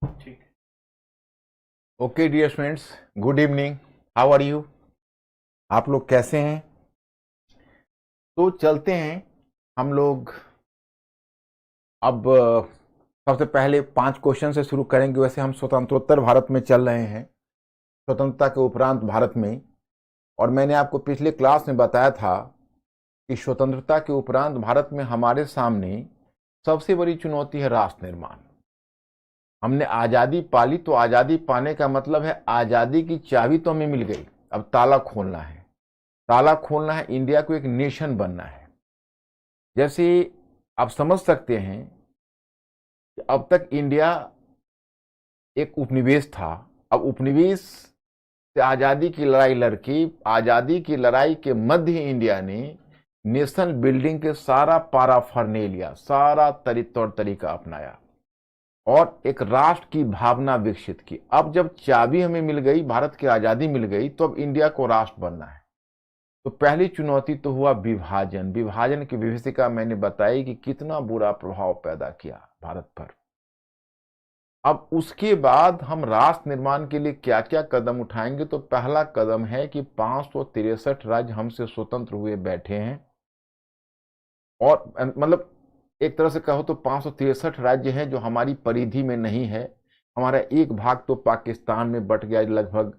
ठीक है। Okay dear students, good evening. How are you? आप लोग कैसे हैं? तो चलते हैं हम लोग। अब सबसे पहले 5 क्वेश्चन से शुरू करेंगे। वैसे हम स्वतंत्रोत्तर भारत में चल रहे हैं, स्वतंत्रता के उपरांत भारत में। और मैंने आपको पिछले क्लास में बताया था कि स्वतंत्रता के उपरांत भारत में हमारे सामने सबसे बड़ी चुनौती है राष्ट्र निर्माण। हमने आज़ादी पाली, तो आज़ादी पाने का मतलब है आज़ादी की चाबी तो हमें मिल गई, अब ताला खोलना है। ताला खोलना है, इंडिया को एक नेशन बनना है। जैसे आप समझ सकते हैं कि अब तक इंडिया एक उपनिवेश था। अब उपनिवेश से आज़ादी की लड़ाई लड़की, आज़ादी की लड़ाई के मध्य ही इंडिया ने नेशनल बिल्डिंग के सारा पाराफर्नेलिया, सारा तौर तरीका अपनाया और एक राष्ट्र की भावना विकसित की। अब जब चाबी हमें मिल गई, भारत की आज़ादी मिल गई, तो अब इंडिया को राष्ट्र बनना है। तो पहली चुनौती तो हुआ विभाजन। विभाजन की विभीषिका मैंने बताई कि कितना बुरा प्रभाव पैदा किया भारत पर। अब उसके बाद हम राष्ट्र निर्माण के लिए क्या क्या कदम उठाएंगे, तो पहला कदम है कि 563 राज्य हमसे स्वतंत्र हुए बैठे हैं। और मतलब एक तरह से कहो तो 563 राज्य हैं जो हमारी परिधि में नहीं है। हमारा एक भाग तो पाकिस्तान में बट गया, लगभग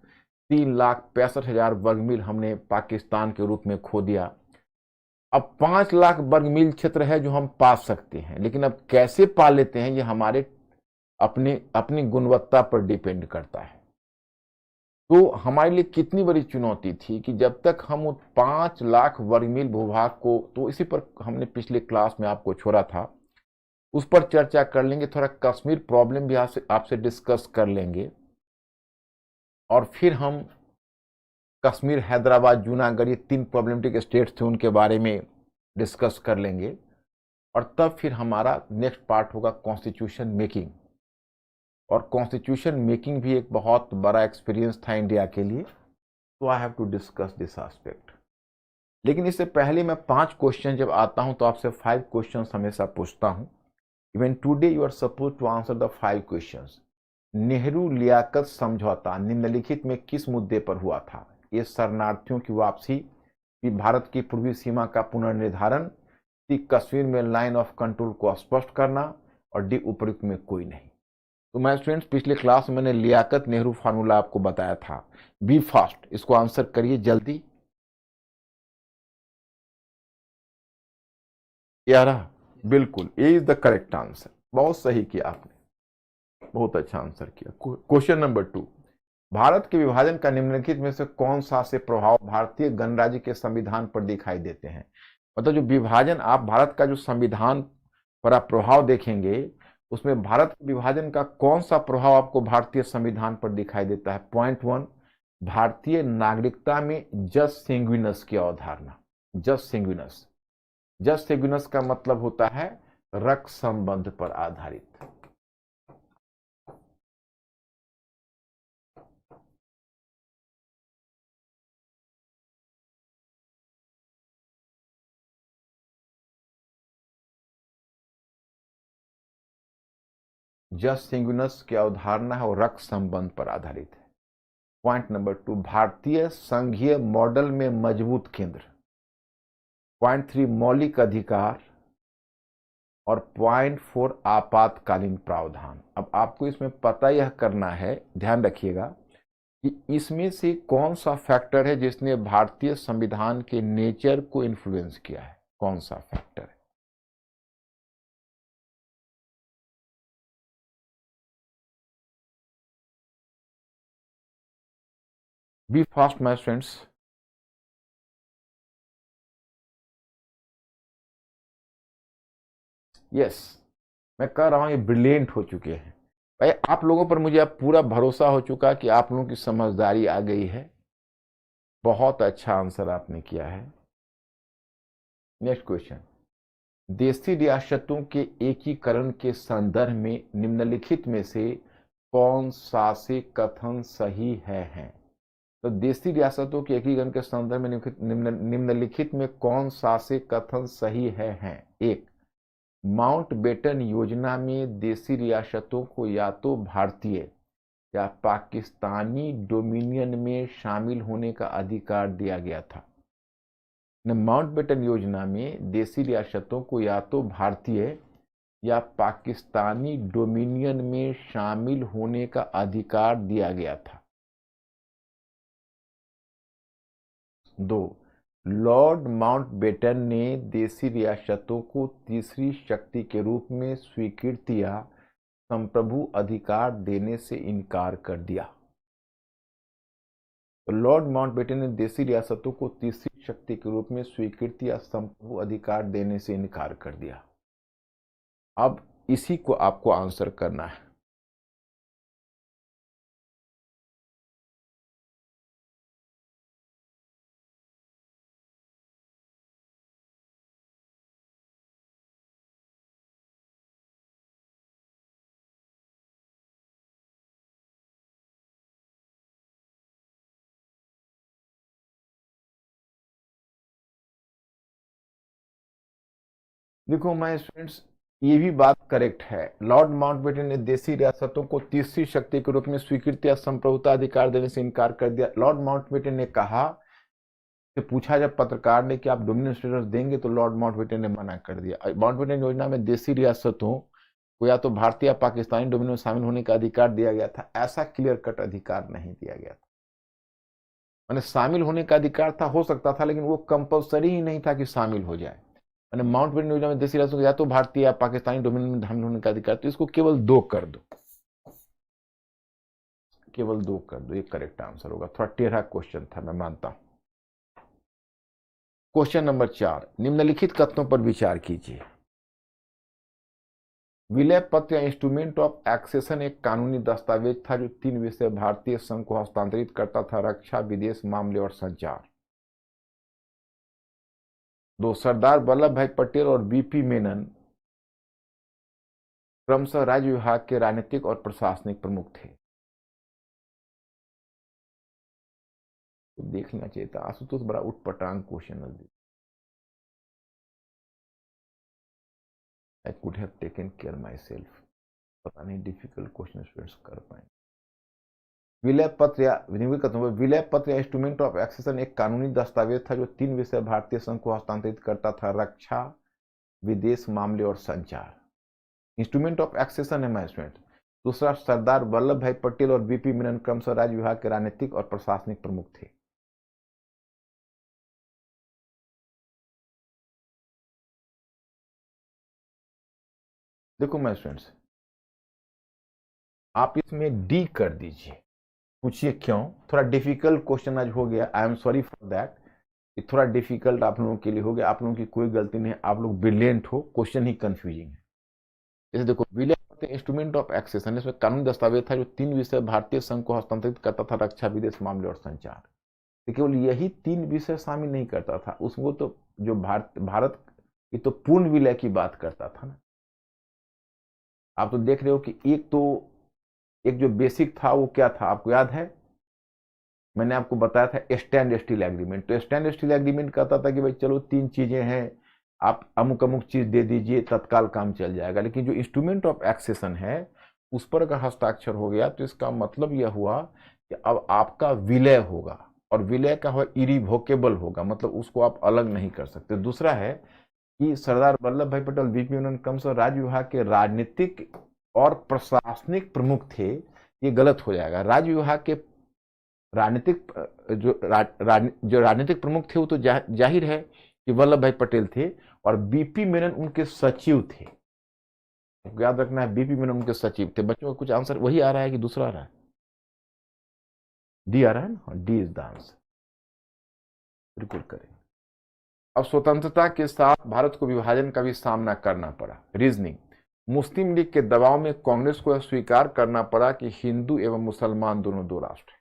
3,65,000 वर्ग मील हमने पाकिस्तान के रूप में खो दिया। अब 5 लाख वर्ग मील क्षेत्र है जो हम पा सकते हैं, लेकिन अब कैसे पा लेते हैं ये हमारे अपनी अपनी गुणवत्ता पर डिपेंड करता है। तो हमारे लिए कितनी बड़ी चुनौती थी कि जब तक हम 5 लाख वर्ग मील भूभाग को, तो इसी पर हमने पिछले क्लास में आपको छोड़ा था, उस पर चर्चा कर लेंगे। थोड़ा कश्मीर प्रॉब्लम भी आपसे डिस्कस कर लेंगे और फिर हम कश्मीर, हैदराबाद, जूनागढ़, ये 3 प्रॉब्लमेटिक स्टेट्स थे, उनके बारे में डिस्कस कर लेंगे। और तब फिर हमारा नेक्स्ट पार्ट होगा कॉन्स्टिट्यूशन मेकिंग। और कॉन्स्टिट्यूशन मेकिंग भी एक बहुत बड़ा एक्सपीरियंस था इंडिया के लिए, तो I have to discuss this aspect. लेकिन इससे पहले मैं 5 क्वेश्चन जब आता हूं तो आपसे 5 क्वेश्चन हमेशा पूछता हूं। Even today you are suppose to answer the 5 questions. Nehru Liaquat समझौता निम्नलिखित में किस मुद्दे पर हुआ था? ये शरणार्थियों की वापसी, कि भारत की पूर्वी सीमा का पुनर्निर्धारण, सी कश्मीर में लाइन ऑफ कंट्रोल को स्पष्ट करना, और डी उपयुक्त में कोई नहीं। तो मैं स्टूडेंट्स पिछले क्लास में मैंने लियाकत नेहरू फार्मूला आपको बताया था। बी फास्ट, इसको आंसर करिए जल्दी। क्या रहा? बिल्कुल, ए इज द करेक्ट आंसर। बहुत सही किया आपने, बहुत अच्छा आंसर किया। क्वेश्चन नंबर 2, भारत के विभाजन का निम्नलिखित में से कौन सा से प्रभाव भारतीय गणराज्य के संविधान पर दिखाई देते हैं? मतलब जो विभाजन, आप भारत का जो संविधान पर आप प्रभाव देखेंगे, उसमें भारत के विभाजन का कौन सा प्रभाव आपको भारतीय संविधान पर दिखाई देता है? पॉइंट 1, भारतीय नागरिकता में जस सिंग्विनस की अवधारणा। जस सिंग्विनस, जस सिंग्विनस का मतलब होता है रक्त संबंध पर आधारित। जस सिंग्विनस की अवधारणा है और रक्त संबंध पर आधारित है। पॉइंट नंबर 2, भारतीय संघीय मॉडल में मजबूत केंद्र। पॉइंट 3, मौलिक अधिकार। और पॉइंट 4, आपातकालीन प्रावधान। अब आपको इसमें पता यह करना है, ध्यान रखिएगा कि इसमें से कौन सा फैक्टर है जिसने भारतीय संविधान के नेचर को इन्फ्लुएंस किया है। कौन सा फैक्टर है? Be fast my friends. Yes, मैं कह रहा हूं ये ब्रिलियंट हो चुके हैं भाई। आप लोगों पर मुझे अब पूरा भरोसा हो चुका कि आप लोगों की समझदारी आ गई है। बहुत अच्छा आंसर आपने किया है। नेक्स्ट क्वेश्चन, देशी रियासतों के एकीकरण के संदर्भ में निम्नलिखित में से कौन सा से कथन सही है? तो देशी रियासतों के एकीकरण के संदर्भ में निम्नलिखित में कौन सा से कथन सही है? एक, माउंटबेटन योजना में देशी रियासतों को या तो भारतीय या पाकिस्तानी डोमिनियन में शामिल होने का अधिकार दिया गया था। माउंटबेटन योजना में देशी रियासतों को या तो भारतीय या पाकिस्तानी डोमिनियन में शामिल होने का अधिकार दिया गया था। 2. लॉर्ड माउंटबेटन ने देशी रियासतों को तीसरी शक्ति के रूप में स्वीकृति या संप्रभु अधिकार देने से इनकार कर दिया। तो लॉर्ड माउंटबेटन ने देशी रियासतों को तीसरी शक्ति के रूप में स्वीकृति या संप्रभु अधिकार देने से इनकार कर दिया। अब इसी को आपको आंसर करना है। देखो माय स्टूडेंट्स, ये भी बात करेक्ट है। लॉर्ड माउंटबेटन ने देशी रियासतों को तीसरी शक्ति के रूप में स्वीकृति या संप्रभुता अधिकार देने से इनकार कर दिया। लॉर्ड माउंटबेटन ने कहा कि पूछा जब पत्रकार ने कि आप डोमिनियन स्टेटस देंगे, तो लॉर्ड माउंटबेटन ने मना कर दिया। माउंटबेटन योजना में देशी रियासतों को या तो भारतीय या पाकिस्तानी डोमिनियन में शामिल होने का अधिकार दिया गया था, ऐसा क्लियर कट अधिकार नहीं दिया गया था। मैंने शामिल होने का अधिकार था, हो सकता था, लेकिन वो कंपल्सरी ही नहीं था कि शामिल हो जाए। मैंने माउंटबेटन योजना में देशी रियासतों को या तो भारतीय या पाकिस्तानी डोमिनियन में शामिल होने का अधिकार, तो इसको केवल 2 कर दो, केवल 2 कर दो, ये करेक्ट आंसर होगा। थोड़ा टेढ़ा क्वेश्चन था, मैं मानता हूं। क्वेश्चन नंबर 4, निम्नलिखित कथनों पर विचार कीजिए। विलय पत्र या इंस्ट्रूमेंट ऑफ एक्सेशन एक कानूनी दस्तावेज था जो 3 विषय भारतीय संघ को हस्तांतरित करता था: रक्षा, विदेश मामले और संचार। 2. सरदार वल्लभ भाई पटेल और बीपी मेनन क्रमशः राज्य विभाग के राजनीतिक और प्रशासनिक प्रमुख थे। तो देख लेना चाहिए था। आशुतोष बड़ा उटपटांग क्वेश्चन नजदीक। I could have taken care myself। पता नहीं डिफिकल्ट क्वेश्चन स्टूडेंट्स कर पाए। विलय पत्र या विलय पत्र या इंस्ट्रूमेंट ऑफ एक्सेशन एक कानूनी दस्तावेज था जो 3 विषय भारतीय संघ को हस्तांतरित करता था: रक्षा, विदेश मामले और संचार। इंस्ट्रूमेंट ऑफ एक्सेशन है माय स्टूडेंट। दूसरा, सरदार वल्लभ भाई पटेल और बीपी मेनन क्रमशः राज्य विभाग के राजनीतिक और प्रशासनिक प्रमुख थे। देखो माय स्टूडेंट्स, आप इसमें डी कर दीजिए। पूछिए क्यों। थोड़ा डिफिकल्ट क्वेश्चन आज हो गया, I am sorry for that. ये थोड़ा डिफिकल्ट आप लोगों के लिए हो गया। आप लोगों की कोई गलती नहीं है, आप लोग ब्रिलियंट हो, क्वेश्चन ही कंफ्यूजिंग है। जैसे देखो, विलय इंस्ट्रूमेंट ऑफ एक्सेशन, इसमें कानूनी दस्तावेज था जो 3 विषय भारतीय संघ को हस्तांतरित करता था: रक्षा, विदेश मामले और संचार। तो केवल यही 3 विषय शामिल नहीं करता था उसको, तो जो भारत ये तो पूर्ण विलय की बात करता था ना। आप तो देख रहे हो कि एक जो बेसिक था वो क्या था, आपको याद है? मैंने आपको बताया था स्टैंड स्टील एग्रीमेंट। तो स्टैंड स्टील एग्रीमेंट कहता था कि भाई चलो 3 चीजें हैं, आप अमुक अमुक चीज दे दीजिए, तत्काल काम चल जाएगा। लेकिन जो इंस्ट्रूमेंट ऑफ एक्सेशन है उस पर अगर हस्ताक्षर हो गया तो इसका मतलब यह हुआ कि अब आपका विलय होगा, और विलय का हुआ इरिवोकेबल होगा, मतलब उसको आप अलग नहीं कर सकते। दूसरा है कि सरदार वल्लभ भाई पटेल बीपी मेनन क्रमशः राज्य विभाग के राजनीतिक और प्रशासनिक प्रमुख थे। ये गलत हो जाएगा। राज्य विभाग के राजनीतिक जो राजनीतिक प्रमुख थे वो तो जाहिर है कि वल्लभ भाई पटेल थे, और बीपी मेनन उनके सचिव थे। याद रखना है, बीपी मेनन उनके सचिव थे। बच्चों का कुछ आंसर वही आ रहा है कि दूसरा आ रहा है? डी आ रहा है ना? D is the answer. बिल्कुल करें। अब स्वतंत्रता के साथ भारत को विभाजन का भी सामना करना पड़ा। रीजनिंग, मुस्लिम लीग के दबाव में कांग्रेस को स्वीकार करना पड़ा कि हिंदू एवं मुसलमान दोनों 2 राष्ट्र हैं।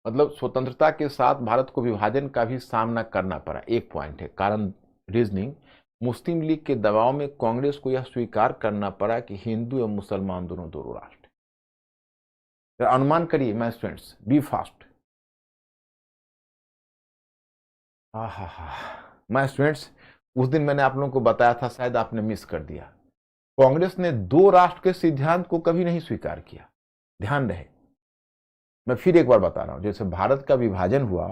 मतलब स्वतंत्रता के साथ भारत को विभाजन का भी सामना करना पड़ा, एक पॉइंट है कारण। रीजनिंग, मुस्लिम लीग के दबाव में कांग्रेस को यह स्वीकार करना पड़ा कि हिंदू एवं मुसलमान दोनों 2 राष्ट्र हैं। अनुमान करिए my students, be fast. My students, उस दिन मैंने आप लोगों को बताया था, शायद आपने मिस कर दिया। कांग्रेस ने 2 राष्ट्र के सिद्धांत को कभी नहीं स्वीकार किया, ध्यान रहे। मैं फिर एक बार बता रहा हूं, जैसे भारत का विभाजन हुआ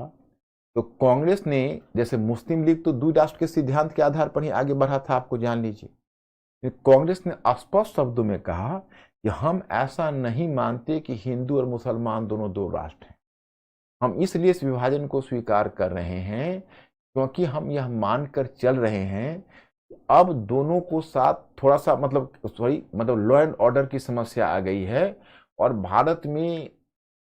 तो कांग्रेस ने, जैसे मुस्लिम लीग तो 2 राष्ट्र के सिद्धांत के आधार पर ही आगे बढ़ा था, आपको जान लीजिए। कांग्रेस ने स्पष्ट शब्दों में कहा कि हम ऐसा नहीं मानते कि हिंदू और मुसलमान दोनों 2 राष्ट्र हैं। हम इसलिए इस विभाजन को स्वीकार कर रहे हैं क्योंकि हम यह मानकर चल रहे हैं अब दोनों को साथ थोड़ा सा मतलब लॉ एंड ऑर्डर की समस्या आ गई है और भारत में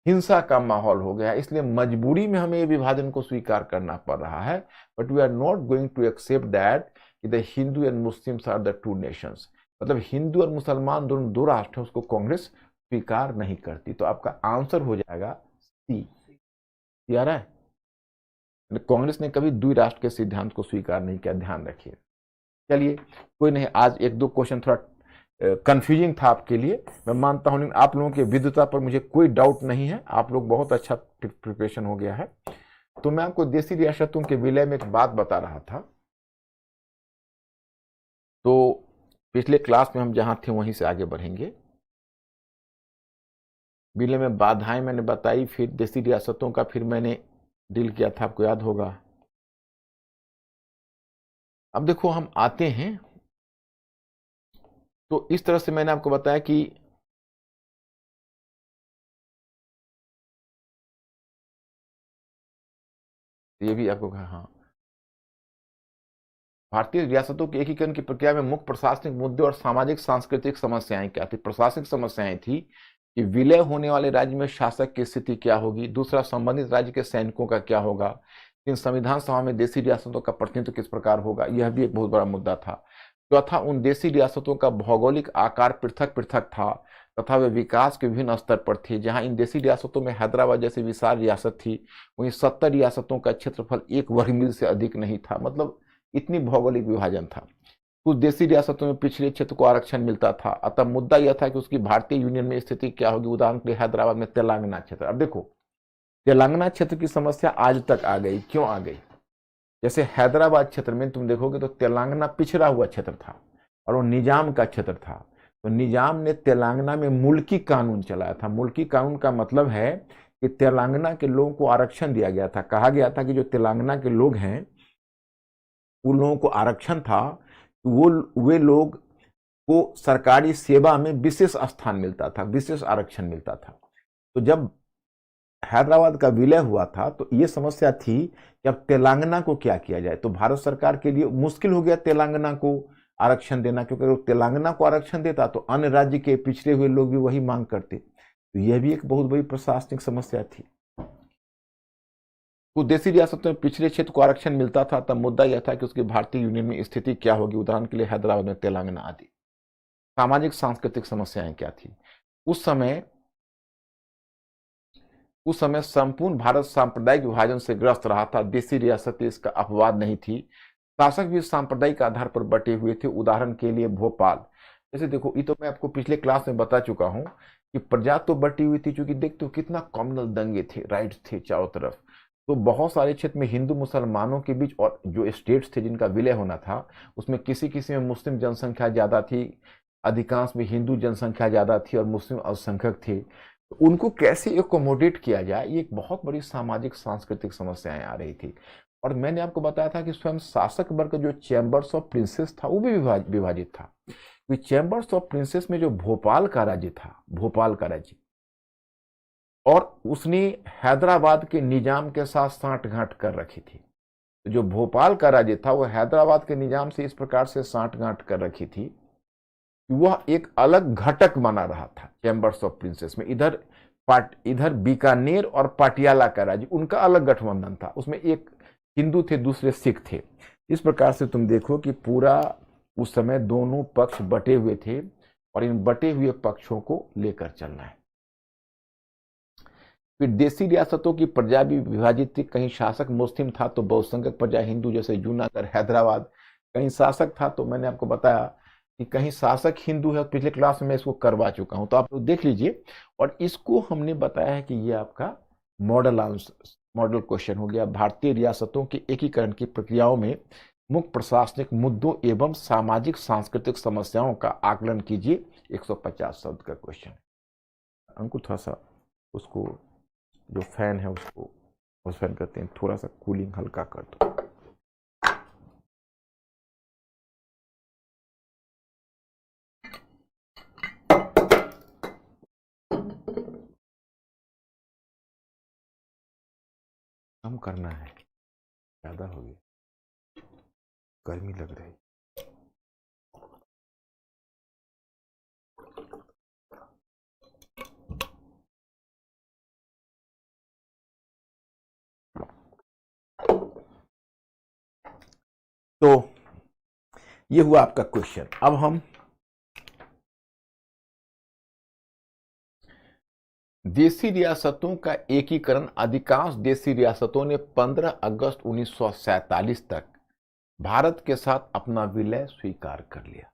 हिंसा का माहौल हो गया है, इसलिए मजबूरी में हमें ये विभाजन को स्वीकार करना पड़ रहा है। But we are not going to accept that कि the Hindu and Muslims are the 2 nations, मतलब हिंदू और मुसलमान दोनों 2 राष्ट्र हैं, उसको कांग्रेस स्वीकार नहीं करती। तो आपका आंसर हो जाएगा सी। आ रहा है, कांग्रेस ने कभी 2 राष्ट्र के सिद्धांत को स्वीकार नहीं किया, ध्यान रखिए। चलिए कोई नहीं, आज 1-2 क्वेश्चन थोड़ा कंफ्यूजिंग था आपके लिए, मैं मानता हूं, लेकिन आप लोगों की विद्वता पर मुझे कोई डाउट नहीं है, आप लोग बहुत अच्छा प्रिपरेशन हो गया है। तो मैं आपको देशी रियासतों के विलय में एक बात बता रहा था। तो पिछले क्लास में हम जहां थे वहीं से आगे बढ़ेंगे। विलय में बाधाएं मैंने बताई, फिर देशी रियासतों का फिर मैंने डील किया था, आपको याद होगा। अब देखो हम आते हैं, तो इस तरह से मैंने आपको बताया कि ये भी आपको कहा, हाँ, भारतीय रियासतों के एकीकरण की प्रक्रिया में मुख्य प्रशासनिक मुद्दे और सामाजिक सांस्कृतिक समस्याएं क्या थी। प्रशासनिक समस्याएं थी कि विलय होने वाले राज्य में शासक की स्थिति क्या होगी, दूसरा संबंधित राज्य के सैनिकों का क्या होगा, तीन संविधान सभा में देशी रियासतों का प्रतिनिधित्व किस प्रकार होगा, यह भी एक बहुत बड़ा मुद्दा था। चौथा, उन देशी रियासतों का भौगोलिक आकार पृथक पृथक था तथा वे विकास के विभिन्न स्तर पर थे। जहां इन देशी रियासतों में हैदराबाद जैसी विशाल रियासत थी, वहीं 70 रियासतों का क्षेत्रफल 1 वर्ग मील से अधिक नहीं था, मतलब इतनी भौगोलिक विभाजन था। कुछ देशी रियासतों में पिछड़े क्षेत्र को आरक्षण मिलता था, अतः मुद्दा यह था कि उसकी भारतीय यूनियन में स्थिति क्या होगी। उदाहरण के लिए हैदराबाद में तेलंगाना क्षेत्र। अब देखो तेलंगाना क्षेत्र की समस्या आज तक आ गई, क्यों आ गई? जैसे हैदराबाद क्षेत्र में तुम देखोगे तो तेलंगाना पिछड़ा हुआ क्षेत्र था और वो निजाम का क्षेत्र था। तो निजाम ने तेलंगाना में मुल्की कानून चलाया था। मुल्की कानून का मतलब है कि तेलंगाना के लोगों को आरक्षण दिया गया था। कहा गया था कि जो तेलंगाना के लोग हैं उन लोगों को आरक्षण था, वे लोग को सरकारी सेवा में विशेष स्थान मिलता था, विशेष आरक्षण मिलता था। तो जब हैदराबाद का विलय हुआ था तो ये समस्या थी कि अब तेलंगाना को क्या किया जाए। तो भारत सरकार के लिए मुश्किल हो गया तेलंगाना को आरक्षण देना, क्योंकि अगर तेलंगाना को आरक्षण देता तो अन्य राज्य के पिछड़े हुए लोग भी वही मांग करते। तो यह भी एक बहुत बड़ी प्रशासनिक समस्या थी। कुछ देशी रियासतों में पिछड़े क्षेत्र को आरक्षण मिलता था, तब मुद्दा यह था कि उसकी भारतीय यूनियन में स्थिति क्या होगी। उदाहरण के लिए हैदराबाद में तेलंगाना आदि। सामाजिक सांस्कृतिक समस्याएं क्या थी उस समय संपूर्ण भारत सांप्रदायिक विभाजन से ग्रस्त रहा था। देशी रियासतें इसका अपवाद नहीं थी। शासक भी सांप्रदायिक आधार पर बटे हुए थे। उदाहरण के लिए भोपाल, जैसे देखो, ये तो मैं आपको पिछले क्लास में बता चुका हूं कि प्रजा तो बटी हुई थी, क्योंकि देखते हो कितना कॉम्युनल दंगे थे, राइट्स थे चारों तरफ। तो बहुत सारे क्षेत्र में हिंदू मुसलमानों के बीच, और जो स्टेट्स थे जिनका विलय होना था उसमें किसी किसी में मुस्लिम जनसंख्या ज्यादा थी, अधिकांश में हिंदू जनसंख्या ज्यादा थी और मुस्लिम अल्पसंख्यक थे। तो उनको कैसे एकोमोडेट किया जाए, ये एक बहुत बड़ी सामाजिक सांस्कृतिक समस्याएं आ रही थी। और मैंने आपको बताया था कि स्वयं शासक वर्ग जो चैम्बर्स ऑफ प्रिंसेस था वो भी विभाजित था। चैम्बर्स ऑफ प्रिंसेस में जो भोपाल का राज्य था, भोपाल का राज्य, और उसने हैदराबाद के निजाम के साथ साठगांठ कर रखी थी। तो जो भोपाल का राज्य था वो हैदराबाद के निजाम से इस प्रकार से साठगांठ कर रखी थी कि वह एक अलग घटक बना रहा था चैम्बर्स ऑफ प्रिंसेस में। इधर बीकानेर और पाटियाला का राज्य, उनका अलग गठबंधन था, उसमें एक हिंदू थे, दूसरे सिख थे। इस प्रकार से तुम देखो कि पूरा उस समय दोनों पक्ष बटे हुए थे और इन बटे हुए पक्षों को लेकर चलना है। फिर देशी रियासतों की प्रजा भी विभाजित थी। कहीं शासक मुस्लिम था तो बहुसंख्यक प्रजा हिंदू, जैसे जूनागढ़, हैदराबाद। कहीं शासक था तो मैंने आपको बताया कि कहीं शासक हिंदू है। पिछले क्लास में मैं इसको करवा चुका हूं, तो आप लोग देख लीजिए। और इसको हमने बताया है कि ये आपका मॉडल क्वेश्चन हो गया। भारतीय रियासतों के एकीकरण की प्रक्रियाओं में मुख्य प्रशासनिक मुद्दों एवं सामाजिक सांस्कृतिक समस्याओं का आकलन कीजिए। 150 शब्द का क्वेश्चन है। अंकुर थोड़ा सा उसको जो फैन है उसको उस फैन करते हैं, थोड़ा सा कूलिंग हल्का कर दो। कम करना है, ज्यादा हो गया, गर्मी लग रही। तो ये हुआ आपका क्वेश्चन। अब हम देशी रियासतों का एकीकरण। अधिकांश देशी रियासतों ने 15 अगस्त 1947 तक भारत के साथ अपना विलय स्वीकार कर लिया।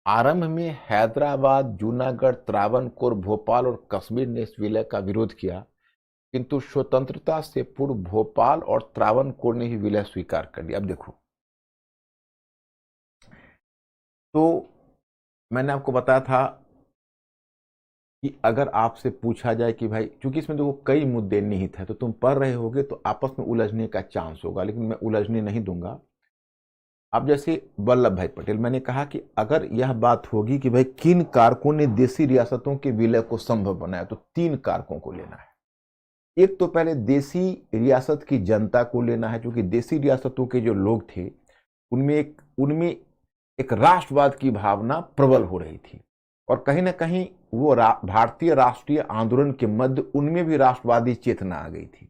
आरंभ में हैदराबाद, जूनागढ़, त्रावणकोर, भोपाल और कश्मीर ने इस विलय का विरोध किया, किंतु स्वतंत्रता से पूर्व भोपाल और त्रावणकोर ने ही विलय स्वीकार कर लिया। अब देखो, तो मैंने आपको बताया था कि अगर आपसे पूछा जाए कि भाई, क्योंकि इसमें देखो कई मुद्दे निहित है, तो तुम पढ़ रहे होगे तो आपस में उलझने का चांस होगा, लेकिन मैं उलझने नहीं दूंगा। अब जैसे वल्लभ भाई पटेल, मैंने कहा कि अगर यह बात होगी कि भाई किन कारकों ने देशी रियासतों के विलय को संभव बनाया, तो 3 कारकों को लेना है। एक तो पहले देशी रियासत की जनता को लेना है, क्योंकि देशी रियासतों के जो लोग थे उनमें एक राष्ट्रवाद की भावना प्रबल हो रही थी, और कहीं ना कहीं वो भारतीय राष्ट्रीय आंदोलन के मध्य उनमें भी राष्ट्रवादी चेतना आ गई थी।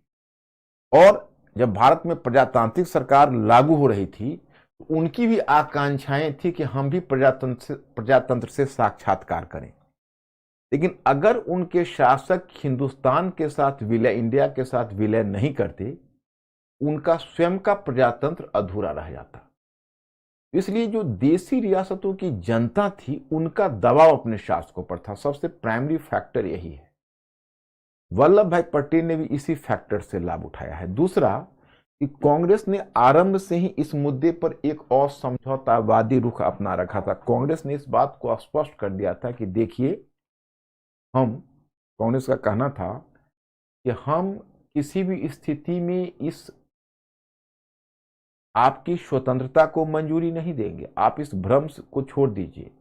और जब भारत में प्रजातांत्रिक सरकार लागू हो रही थी, तो उनकी भी आकांक्षाएं थी कि हम भी प्रजातंत्र से साक्षात्कार करें। लेकिन अगर उनके शासक हिंदुस्तान के साथ विलय, इंडिया के साथ विलय नहीं करते, उनका स्वयं का प्रजातंत्र अधूरा रह जाता। इसलिए जो देशी रियासतों की जनता थी, उनका दबाव अपने शासकों पर था। सबसे प्राइमरी फैक्टर यही है। वल्लभ भाई पटेल ने भी इसी फैक्टर से लाभ उठाया है। दूसरा कि कांग्रेस ने आरंभ से ही इस मुद्दे पर एक असमझौतावादी रुख अपना रखा था। कांग्रेस ने इस बात को स्पष्ट कर दिया था कि देखिए, कांग्रेस का कहना था कि हम किसी भी स्थिति में इस आपकी स्वतंत्रता को मंजूरी नहीं देंगे। आप इस भ्रम को छोड़ दीजिए।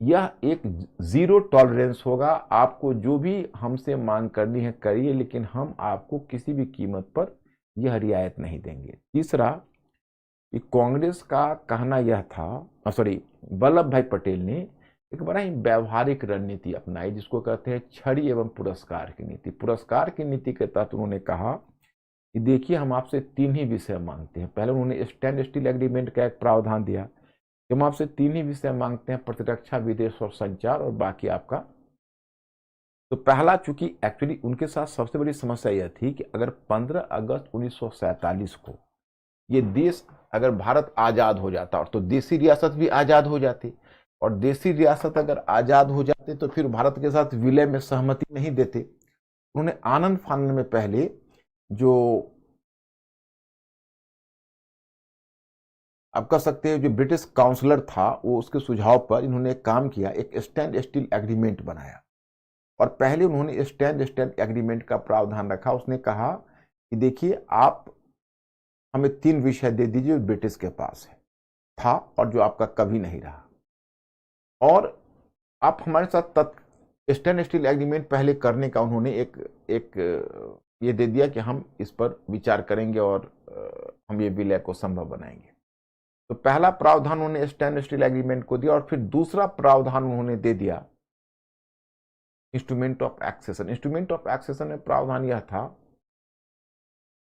यह एक जीरो टॉलरेंस होगा। आपको जो भी हमसे मांग करनी है करिए, लेकिन हम आपको किसी भी कीमत पर यह रियायत नहीं देंगे। तीसरा कि कांग्रेस का कहना यह था, वल्लभ भाई पटेल ने एक बड़ा ही व्यवहारिक रणनीति अपनाई, जिसको कहते हैं छड़ी एवं पुरस्कार की नीति। पुरस्कार की नीति के तहत उन्होंने कहा कि देखिए, हम आपसे 3 ही विषय मांगते हैं। पहले उन्होंने स्टैंड स्टील एग्रीमेंट का एक प्रावधान दिया कि हम आपसे 3 ही विषय मांगते हैं, प्रतिरक्षा, विदेश और संचार, और बाकी आपका। तो पहला, चूंकि एक्चुअली उनके साथ सबसे बड़ी समस्या यह थी कि अगर 15 अगस्त 1947 को ये देश, अगर भारत आजाद हो जाता, और तो देशी रियासत भी आजाद हो जाती, और देशी रियासत अगर आजाद हो जाते तो फिर भारत के साथ विलय में सहमति नहीं देते। उन्होंने आनंद फानन में पहले जो आप कह सकते हैं जो ब्रिटिश काउंसलर था, वो उसके सुझाव पर इन्होंने एक काम किया, एक स्टैंड स्टील एग्रीमेंट बनाया। और पहले उन्होंने स्टैंड स्टील एग्रीमेंट का प्रावधान रखा। उसने कहा कि देखिए, आप हमें 3 विषय दे दीजिए जो ब्रिटिश के पास है था और जो आपका कभी नहीं रहा, और आप हमारे साथ स्टैंड स्टील एग्रीमेंट पहले करने का उन्होंने एक ये दे दिया कि हम इस पर विचार करेंगे और हम ये विलय को संभव बनाएंगे। तो पहला प्रावधान उन्होंने स्टैंड स्टील एग्रीमेंट को दिया, और फिर दूसरा प्रावधान उन्होंने दे दिया instrument of accession. Instrument of accession में प्रावधान यह था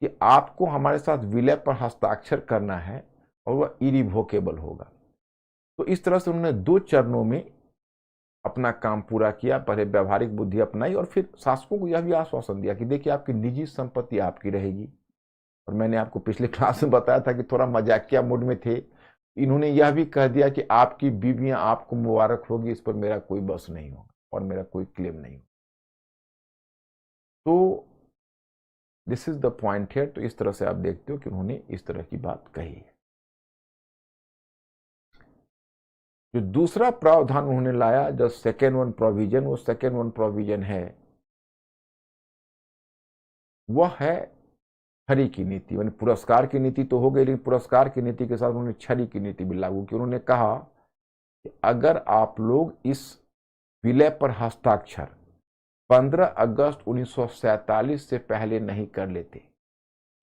कि आपको हमारे साथ विलय पर हस्ताक्षर करना है और वह इरिवोकेबल होगा। तो इस तरह से उन्होंने 2 चरणों में अपना काम पूरा किया। पहले व्यवहारिक बुद्धि अपनाई, और फिर शासकों को यह भी आश्वासन दिया कि देखिए, आपकी निजी संपत्ति आपकी रहेगी। और मैंने आपको पिछले क्लास में बताया था कि थोड़ा मजाकिया मूड में थे। इन्होंने यह भी कह दिया कि आपकी बीवियां आपको मुबारक होगी, इस पर मेरा कोई बस नहीं होगा और मेरा कोई क्लेम नहीं होगा। तो दिस इज द पॉइंट है। तो इस तरह से आप देखते हो कि उन्होंने इस तरह की बात कही है। जो दूसरा प्रावधान उन्होंने लाया, जो सेकेंड वन प्रोविजन, वो सेकेंड वन प्रोविजन है, वह है छड़ी की नीति। यानी पुरस्कार की नीति तो हो गई, लेकिन पुरस्कार की नीति के साथ उन्होंने छड़ी की नीति भी लागू की। उन्होंने कहा कि अगर आप लोग इस विलय पर हस्ताक्षर 15 अगस्त 1947 से पहले नहीं कर लेते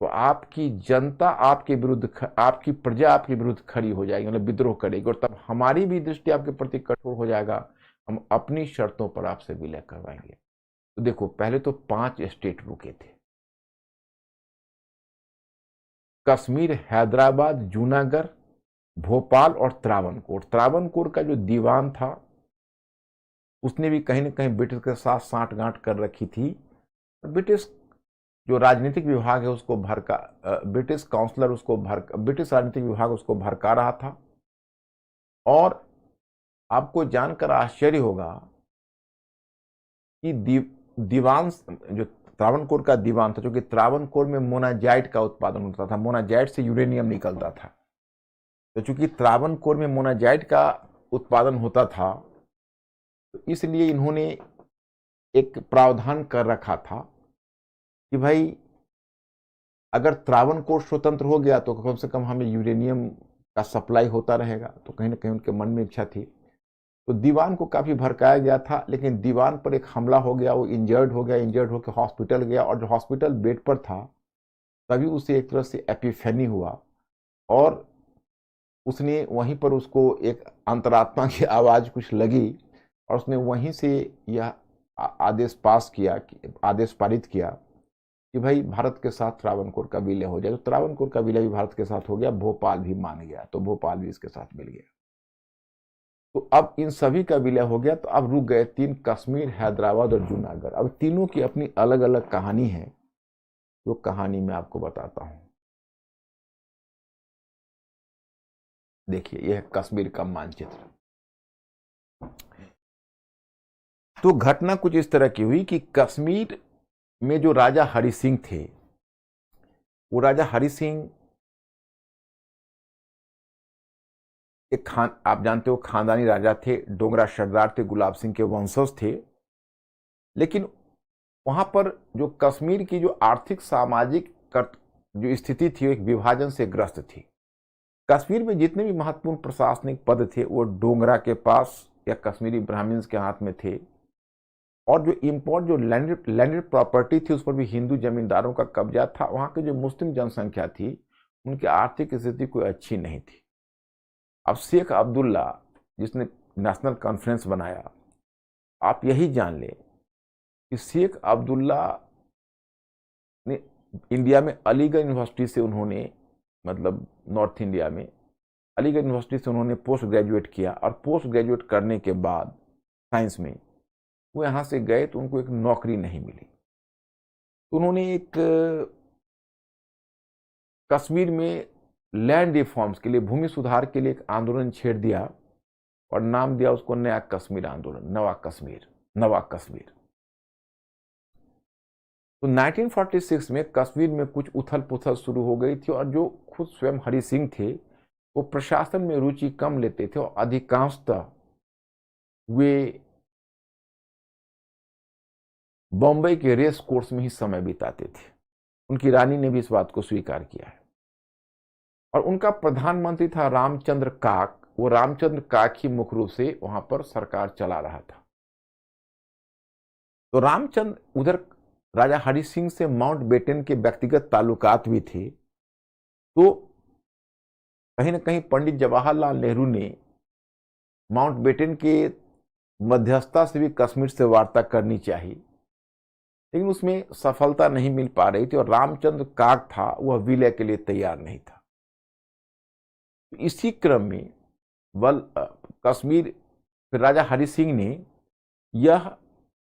तो आपकी जनता आपके विरुद्ध, आपकी प्रजा आपके विरुद्ध खड़ी हो जाएगी, मतलब विद्रोह करेगी, और तब हमारी भी दृष्टि आपके प्रति कठोर हो जाएगा, हम अपनी शर्तों पर आपसे विलय करवाएंगे। तो देखो, पहले तो 5 स्टेट रुके थे, कश्मीर, हैदराबाद, जूनागढ़, भोपाल और त्रावणकोर। त्रावणकोर का जो दीवान था उसने भी कहीं ना कहीं ब्रिटिश के साथ साठगांठ कर रखी थी। ब्रिटिश जो राजनीतिक विभाग है उसको ब्रिटिश काउंसलर उसको ब्रिटिश राजनीतिक विभाग उसको भड़का रहा था। और आपको जानकर आश्चर्य होगा कि दीवान जो त्रावणकोर का दीवान था, क्योंकि त्रावणकोर में मोनाजाइट का उत्पादन होता था, मोनाजाइट से यूरेनियम निकलता था। तो चूंकि त्रावणकोर में मोनाजाइट का उत्पादन होता था, तो इसलिए इन्होंने एक प्रावधान कर रखा था कि भाई अगर त्रावणकोर स्वतंत्र हो गया तो कम से कम हमें यूरेनियम का सप्लाई होता रहेगा। तो कहीं ना कहीं उनके मन में इच्छा थी। तो दीवान को काफी भड़काया गया था, लेकिन दीवान पर एक हमला हो गया, वो इंजर्ड हो गया, इंजर्ड होकर हॉस्पिटल गया, और जो हॉस्पिटल बेड पर था तभी उसे एक तरह से एपिफेनी हुआ, और उसने वहीं पर उसको एक अंतरात्मा की आवाज कुछ लगी, और उसने वहीं से यह आदेश पारित किया कि भाई भारत के साथ त्रावणकोर का विलय हो जाए। तो त्रावणकोर का विलय भी भारत के साथ हो गया, भोपाल भी मान गया, तो भोपाल भी इसके साथ मिल गया। तो अब इन सभी का विलय हो गया, तो अब रुक गए 3, कश्मीर, हैदराबाद और जूनागढ़। अब तीनों की अपनी अलग अलग कहानी है, जो कहानी मैं आपको बताता हूं। देखिए, यह कश्मीर का मानचित्र। तो घटना कुछ इस तरह की हुई कि कश्मीर में जो राजा हरि सिंह थे, वो राजा हरि सिंह आप जानते हो खानदानी राजा थे, डोगरा सरदार थे, गुलाब सिंह के वंशज थे। लेकिन वहां पर जो कश्मीर की जो आर्थिक सामाजिक जो स्थिति थी, वो एक विभाजन से ग्रस्त थी। कश्मीर में जितने भी महत्वपूर्ण प्रशासनिक पद थे वो डोगरा के पास या कश्मीरी ब्राह्मण्स के हाथ में थे, और जो लैंडेड प्रॉपर्टी थी उस पर भी हिंदू जमींदारों का कब्जा था। वहां की जो मुस्लिम जनसंख्या थी उनकी आर्थिक स्थिति कोई अच्छी नहीं थी। अब शेख अब्दुल्ला जिसने नेशनल कॉन्फ्रेंस बनाया, आप यही जान ले कि शेख अब्दुल्ला ने इंडिया में अलीगढ़ यूनिवर्सिटी से उन्होंने, मतलब नॉर्थ इंडिया में अलीगढ़ यूनिवर्सिटी से उन्होंने पोस्ट ग्रेजुएट किया, और पोस्ट ग्रेजुएट करने के बाद साइंस में वो यहाँ से गए तो उनको एक नौकरी नहीं मिली। तो उन्होंने एक कश्मीर में लैंड रिफॉर्म्स के लिए, भूमि सुधार के लिए एक आंदोलन छेड़ दिया, और नाम दिया उसको नया कश्मीर आंदोलन, नवा कश्मीर। तो 1946 में कश्मीर में कुछ उथल पुथल शुरू हो गई थी, और जो खुद स्वयं हरि सिंह थे वो प्रशासन में रुचि कम लेते थे, और अधिकांशतः वे बॉम्बे के रेस कोर्स में ही समय बिताते थे। उनकी रानी ने भी इस बात को स्वीकार किया है। और उनका प्रधानमंत्री था रामचंद्र काक। वो रामचंद्र काक ही मुख्य रूप से वहां पर सरकार चला रहा था। तो रामचंद्र उधर राजा हरि सिंह से माउंट बेटन के व्यक्तिगत ताल्लुकात भी थे। तो कहीं ना कहीं पंडित जवाहरलाल नेहरू ने माउंट बेटन के मध्यस्थता से भी कश्मीर से वार्ता करनी चाहिए, लेकिन उसमें सफलता नहीं मिल पा रही थी, और रामचंद्र काक था वह विलय के लिए तैयार नहीं था। इसी क्रम में कश्मीर, फिर राजा हरि सिंह ने यह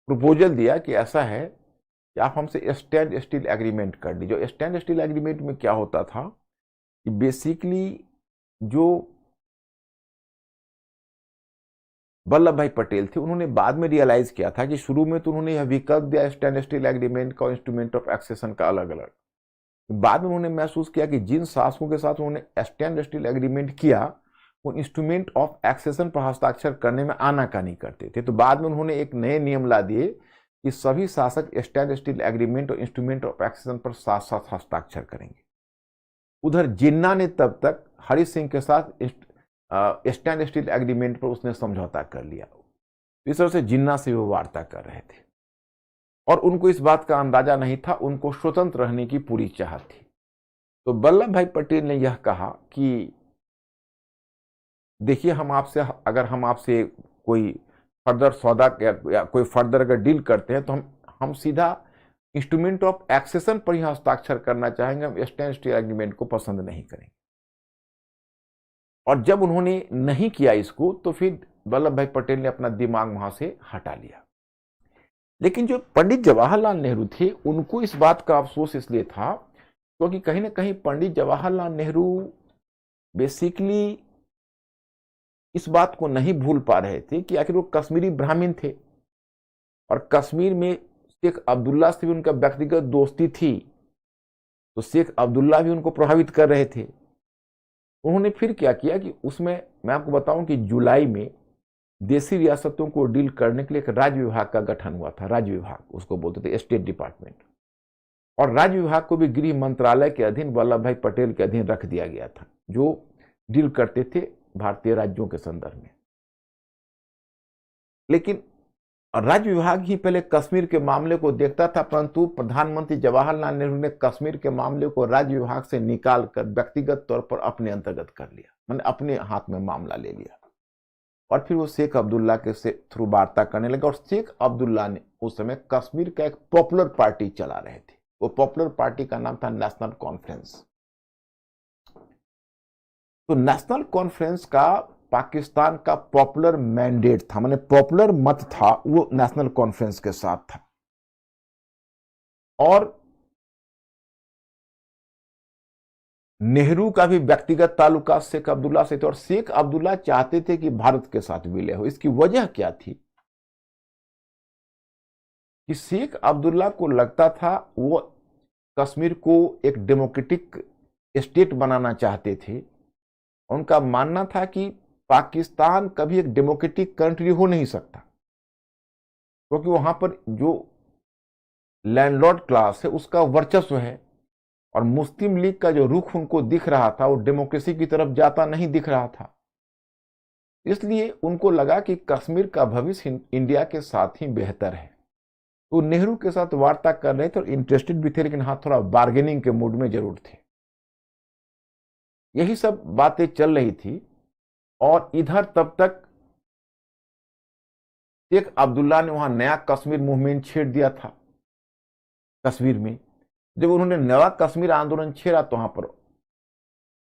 प्रपोजल दिया कि ऐसा है कि आप हमसे स्टैंड स्टिल एग्रीमेंट कर लीजिए। स्टैंड स्टिल एग्रीमेंट में क्या होता था कि बेसिकली जो वल्लभ भाई पटेल थे, उन्होंने बाद में रियलाइज किया था कि शुरू में तो उन्होंने यह विकल्प दिया स्टैंड स्टिल एग्रीमेंट का और इंस्ट्रूमेंट ऑफ एक्सेशन का अलग अलग। बाद में उन्होंने महसूस किया कि जिन शासकों के साथ उन्होंने स्टैंड स्टिल एग्रीमेंट किया वो इंस्ट्रूमेंट ऑफ एक्सेशन पर हस्ताक्षर करने में आनाकानी करते थे। तो बाद में उन्होंने एक नए नियम ला दिए कि सभी शासक स्टैंड स्टिल एग्रीमेंट और इंस्ट्रूमेंट ऑफ एक्सेशन पर साथ साथ हस्ताक्षर करेंगे। उधर जिन्ना ने तब तक हरि सिंह के साथ स्टैंड स्टिल एग्रीमेंट पर उसने समझौता कर लिया। इस तरह से जिन्ना से वो वार्ता कर रहे थे और उनको इस बात का अंदाजा नहीं था, उनको स्वतंत्र रहने की पूरी चाहत थी। तो वल्लभ भाई पटेल ने यह कहा कि देखिए, अगर हम आपसे कोई फर्दर सौदा या कोई फर्दर अगर डील करते हैं तो हम सीधा इंस्ट्रूमेंट ऑफ एक्सेशन पर ही हस्ताक्षर करना चाहेंगे, हम स्टैंड स्टिल एग्रीमेंट को पसंद नहीं करेंगे। और जब उन्होंने नहीं किया इसको तो फिर वल्लभ भाई पटेल ने अपना दिमाग वहां से हटा लिया। लेकिन जो पंडित जवाहरलाल नेहरू थे उनको इस बात का अफसोस इसलिए था क्योंकि कहीं ना कहीं पंडित जवाहरलाल नेहरू बेसिकली इस बात को नहीं भूल पा रहे थे कि आखिर वो कश्मीरी ब्राह्मण थे और कश्मीर में शेख अब्दुल्ला से भी उनका व्यक्तिगत दोस्ती थी, तो शेख अब्दुल्ला भी उनको प्रभावित कर रहे थे। उन्होंने फिर क्या किया कि उसमें मैं आपको बताऊं कि जुलाई में देशी रियासतों को डील करने के लिए एक राज्य विभाग का गठन हुआ था। राज्य विभाग उसको बोलते थे, स्टेट डिपार्टमेंट। और राज्य विभाग को भी गृह मंत्रालय के अधीन वल्लभ भाई पटेल के अधीन रख दिया गया था, जो डील करते थे भारतीय राज्यों के संदर्भ में। लेकिन राज्य विभाग ही पहले कश्मीर के मामले को देखता था, परंतु प्रधानमंत्री जवाहरलाल नेहरू ने कश्मीर के मामले को राज्य विभाग से निकाल कर व्यक्तिगत तौर पर अपने अंतर्गत कर लिया, मैंने अपने हाथ में मामला ले लिया। और फिर वो शेख अब्दुल्ला के से थ्रू वार्ता करने लगा। और शेख अब्दुल्ला ने उस समय कश्मीर का एक पॉपुलर पार्टी चला रहे थे, वो पॉपुलर पार्टी का नाम था नेशनल कॉन्फ्रेंस। तो नेशनल कॉन्फ्रेंस का पाकिस्तान का पॉपुलर मैंडेट था, माने पॉपुलर मत था, वो नेशनल कॉन्फ्रेंस के साथ था। और नेहरू का भी व्यक्तिगत ताल्लुकात शेख अब्दुल्ला से थे और शेख अब्दुल्ला चाहते थे कि भारत के साथ विलय हो। इसकी वजह क्या थी कि शेख अब्दुल्ला को लगता था वो कश्मीर को एक डेमोक्रेटिक स्टेट बनाना चाहते थे। उनका मानना था कि पाकिस्तान कभी एक डेमोक्रेटिक कंट्री हो नहीं सकता क्योंकि वहां पर जो लैंडलॉर्ड क्लास है उसका वर्चस्व है और मुस्लिम लीग का जो रुख उनको दिख रहा था वो डेमोक्रेसी की तरफ जाता नहीं दिख रहा था। इसलिए उनको लगा कि कश्मीर का भविष्य इंडिया के साथ ही बेहतर है। तो नेहरू के साथ वार्ता कर रहे थे और इंटरेस्टेड भी थे, लेकिन हाँ थोड़ा बार्गेनिंग के मूड में जरूर थे। यही सब बातें चल रही थी। और इधर तब तक शेख अब्दुल्ला ने वहां नया कश्मीर मूवमेंट छेड़ दिया था। कश्मीर में जब उन्होंने नया कश्मीर आंदोलन छेड़ा तो वहां पर